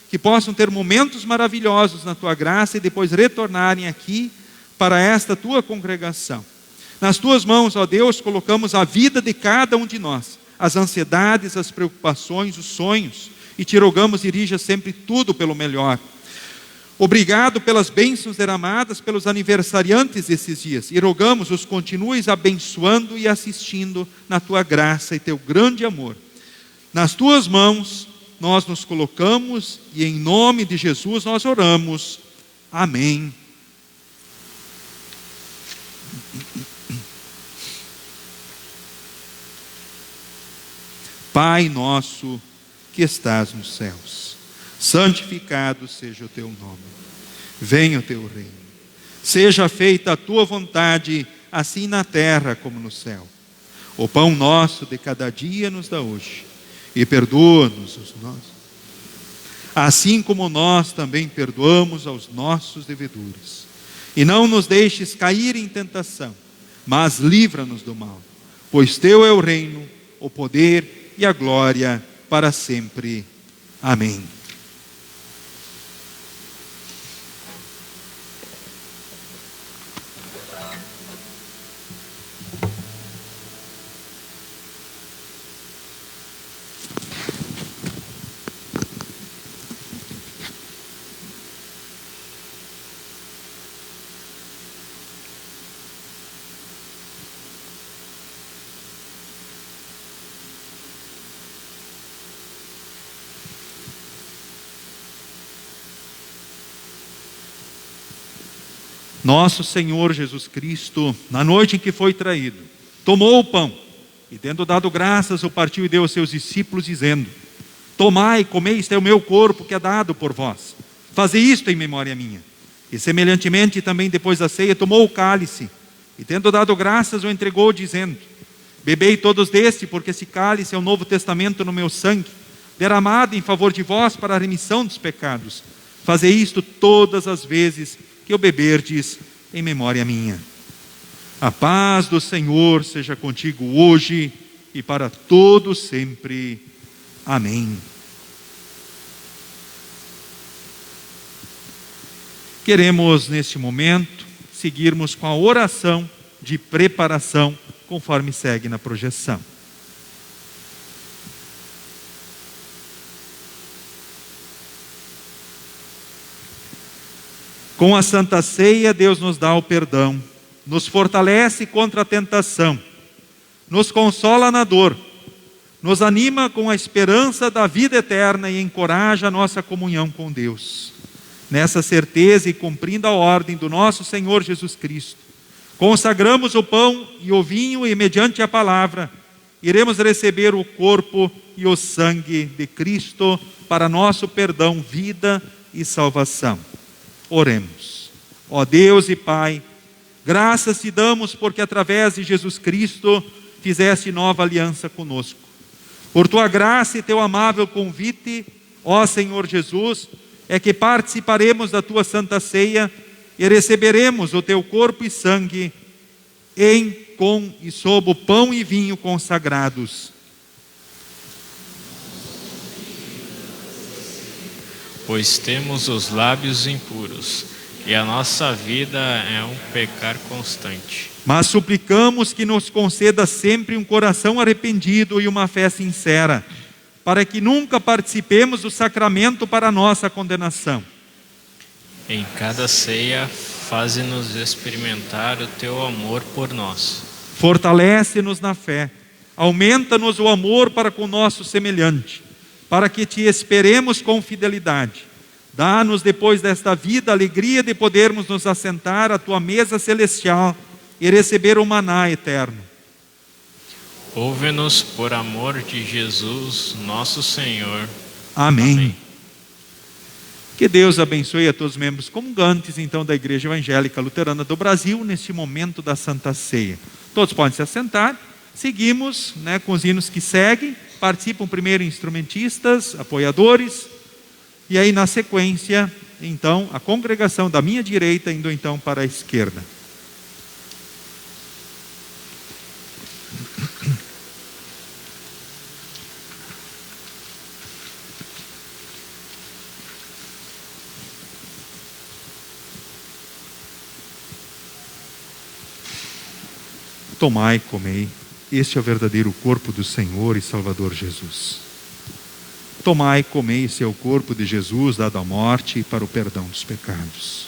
que possam ter momentos maravilhosos na tua graça e depois retornarem aqui para esta tua congregação. Nas tuas mãos, ó Deus, colocamos a vida de cada um de nós, as ansiedades, as preocupações, os sonhos, e te rogamos, dirija sempre tudo pelo melhor. Obrigado pelas bênçãos derramadas pelos aniversariantes desses dias, e rogamos os continues abençoando e assistindo na tua graça e teu grande amor. Nas tuas mãos nós nos colocamos e em nome de Jesus nós oramos. Amém. Pai nosso que estás nos céus, santificado seja o teu nome. Venha o teu reino. Seja feita a tua vontade, assim na terra como no céu. O pão nosso de cada dia nos dá hoje, e perdoa-nos os nossos, assim como nós também perdoamos aos nossos devedores. E não nos deixes cair em tentação, mas livra-nos do mal, pois teu é o reino, o poder e a glória para sempre. Amém. Nosso Senhor Jesus Cristo, na noite em que foi traído, tomou o pão e, tendo dado graças, o partiu e deu aos seus discípulos, dizendo: tomai, comei, este é o meu corpo que é dado por vós. Fazei isto em memória minha. E semelhantemente também depois da ceia tomou o cálice e, tendo dado graças, o entregou, dizendo: bebei todos deste, porque esse cálice é o novo testamento no meu sangue, derramado em favor de vós para a remissão dos pecados. Fazei isto todas as vezes que o beberdes em memória minha. A paz do Senhor seja contigo hoje e para todo sempre. Amém. Queremos neste momento seguirmos com a oração de preparação, conforme segue na projeção. Com a Santa Ceia, Deus nos dá o perdão, nos fortalece contra a tentação, nos consola na dor, nos anima com a esperança da vida eterna e encoraja a nossa comunhão com Deus. Nessa certeza e cumprindo a ordem do nosso Senhor Jesus Cristo, consagramos o pão e o vinho e, mediante a palavra, iremos receber o corpo e o sangue de Cristo para nosso perdão, vida e salvação. Oremos. Ó Deus e Pai, graças te damos porque através de Jesus Cristo fizeste nova aliança conosco. Por tua graça e teu amável convite, ó Senhor Jesus, é que participaremos da tua santa ceia e receberemos o teu corpo e sangue em, com e sob o pão e vinho consagrados. Pois temos os lábios impuros, e a nossa vida é um pecar constante. Mas suplicamos que nos conceda sempre um coração arrependido e uma fé sincera, para que nunca participemos do sacramento para a nossa condenação. Em cada ceia, faze-nos experimentar o teu amor por nós. Fortalece-nos na fé, aumenta-nos o amor para com o nosso semelhante, para que te esperemos com fidelidade. Dá-nos depois desta vida a alegria de podermos nos assentar à tua mesa celestial e receber o maná eterno. Ouve-nos por amor de Jesus, nosso Senhor. Amém. Amém. Que Deus abençoe a todos os membros comungantes, então, da Igreja Evangélica Luterana do Brasil, neste momento da Santa Ceia. Todos podem se assentar. Seguimos, com os hinos que seguem. Participam primeiro instrumentistas, apoiadores, e aí na sequência, então, a congregação da minha direita indo então para a esquerda. Tomai e comei, este é o verdadeiro corpo do Senhor e Salvador Jesus. Tomai e comei, esse é o corpo de Jesus dado à morte e para o perdão dos pecados.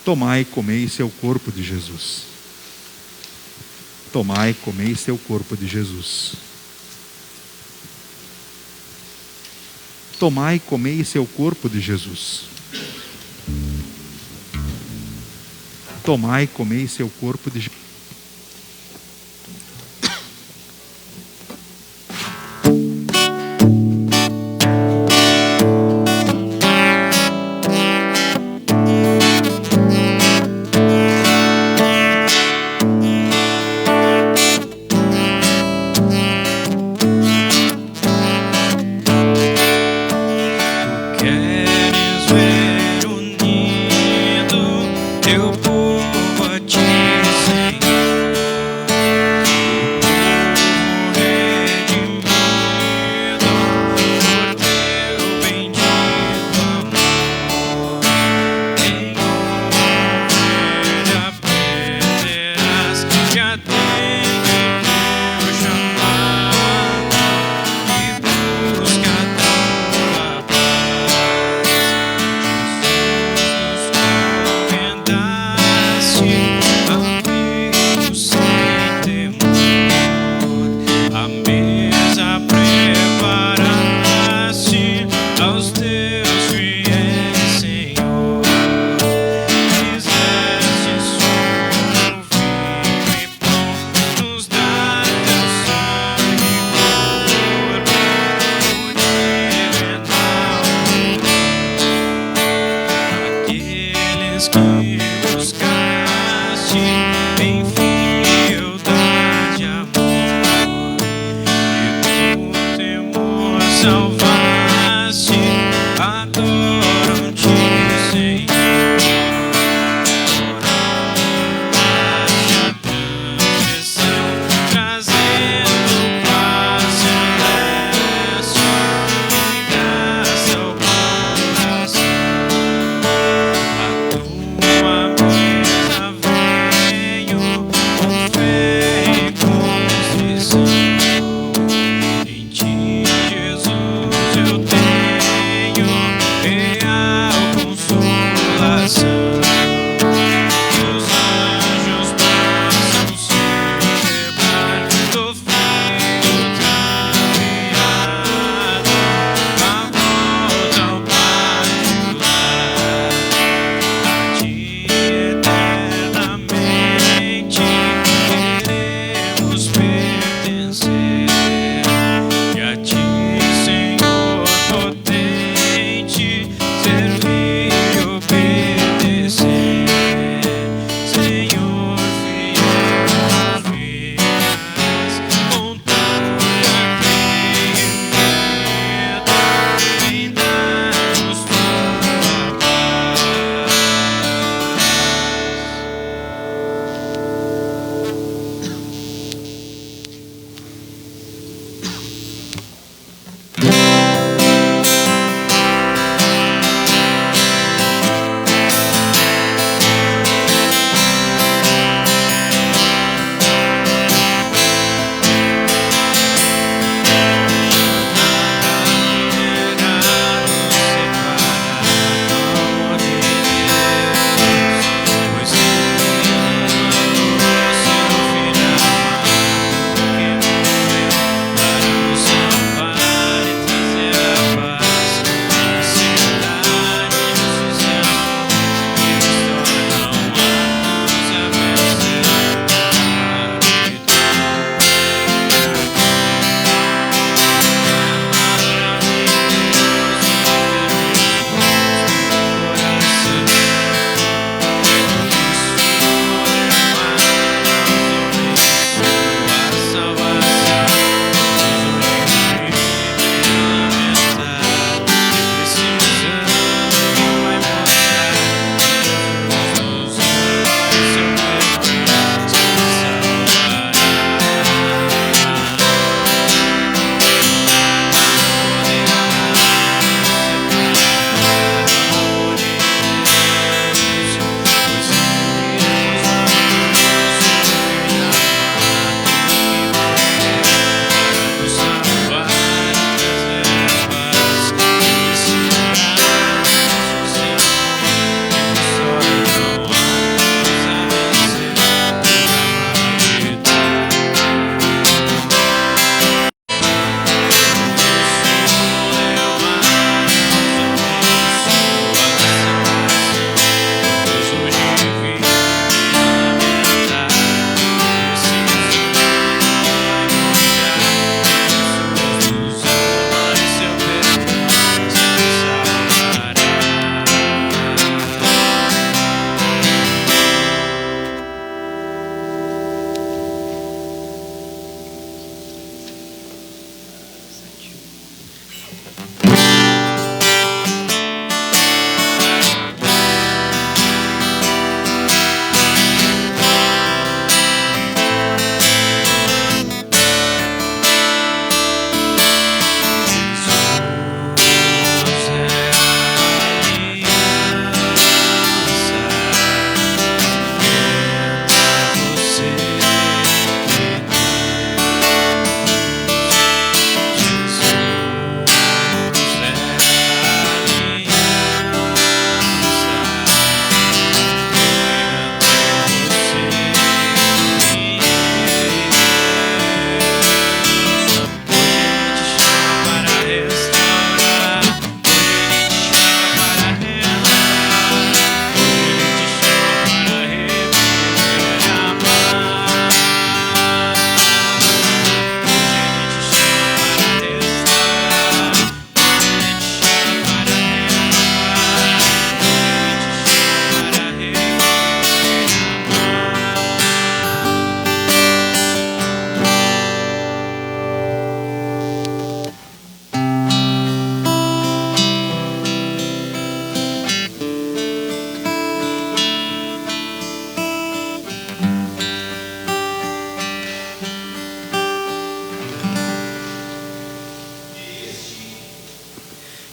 Tomai e comei, esse é o corpo de Jesus. Tomai e comei, esse é o corpo de Jesus. Tomai e comei, esse é o corpo de Jesus. Tomai e comei, esse é o corpo de Jesus.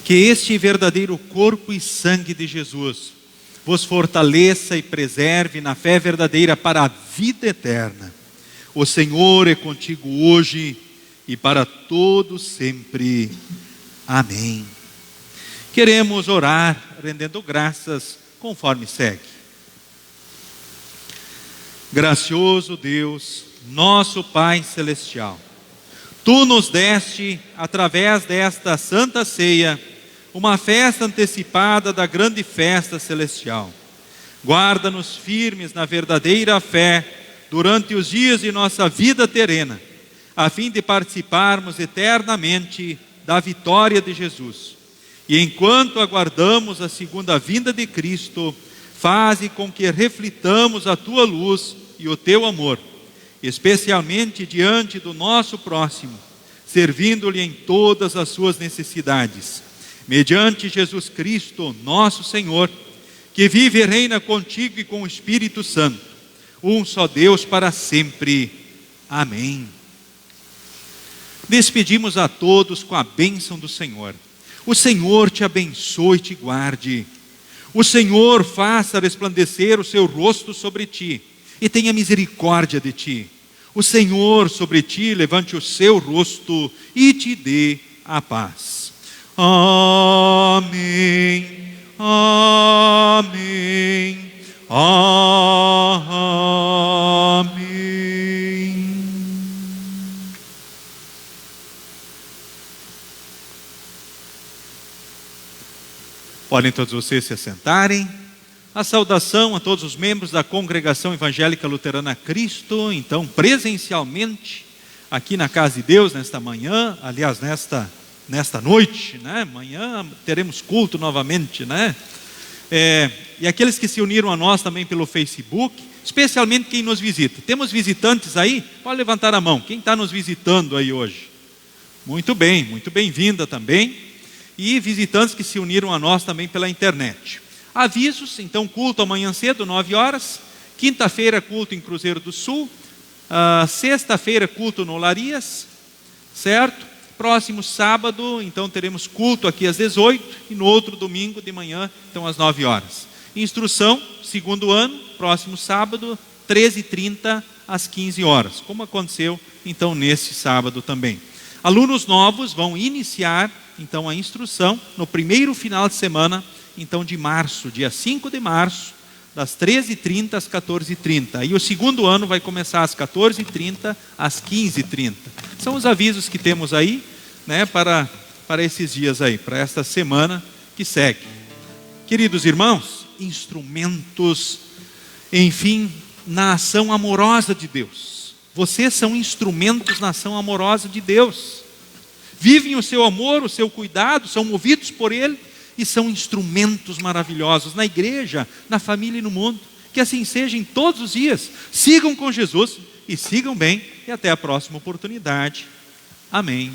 Que este verdadeiro corpo e sangue de Jesus vos fortaleça e preserve na fé verdadeira para a vida eterna. O Senhor é contigo hoje e para todo sempre. Amém. Queremos orar rendendo graças conforme segue. Gracioso Deus, nosso Pai Celestial, Tu nos deste, através desta Santa Ceia, uma festa antecipada da grande festa celestial. Guarda-nos firmes na verdadeira fé durante os dias de nossa vida terrena, a fim de participarmos eternamente da vitória de Jesus. E enquanto aguardamos a segunda vinda de Cristo, faze com que reflitamos a Tua luz e o Teu amor, especialmente diante do nosso próximo, servindo-lhe em todas as suas necessidades. Mediante Jesus Cristo, nosso Senhor, que vive e reina contigo e com o Espírito Santo, um só Deus para sempre. Amém. Despedimos a todos com a bênção do Senhor. O Senhor te abençoe e te guarde. O Senhor faça resplandecer o seu rosto sobre ti e tenha misericórdia de ti. O Senhor sobre ti levante o seu rosto e te dê a paz. Amém, amém, amém. Podem todos vocês se assentarem. A saudação a todos os membros da Congregação Evangélica Luterana Cristo, então presencialmente aqui na Casa de Deus nesta manhã, aliás nesta noite, né? Amanhã teremos culto novamente, né? E aqueles que se uniram a nós também pelo Facebook, especialmente quem nos visita. Temos visitantes aí? Pode levantar a mão. Quem está nos visitando aí hoje? Muito bem, muito bem-vinda também. E visitantes que se uniram a nós também pela internet. Avisos, então culto amanhã cedo, 9 horas. Quinta-feira, culto em Cruzeiro do Sul. Sexta-feira, culto no Olarias, certo? Próximo sábado, então teremos culto aqui às 18 e no outro domingo de manhã, então às 9 horas. Instrução, segundo ano, próximo sábado, 13h30 às 15 horas, como aconteceu então nesse sábado também. Alunos novos vão iniciar então a instrução no primeiro final de semana, então de março, dia 5 de março, das 13h30 às 14h30. E o segundo ano vai começar às 14h30 às 15h30. São os avisos que temos aí, né, para esses dias aí, para esta semana que segue. Queridos irmãos, instrumentos, enfim, na ação amorosa de Deus. Vocês são instrumentos na ação amorosa de Deus. Vivem o seu amor, o seu cuidado, são movidos por Ele e são instrumentos maravilhosos na igreja, na família e no mundo. Que assim seja em todos os dias. Sigam com Jesus e sigam bem. E até a próxima oportunidade. Amém.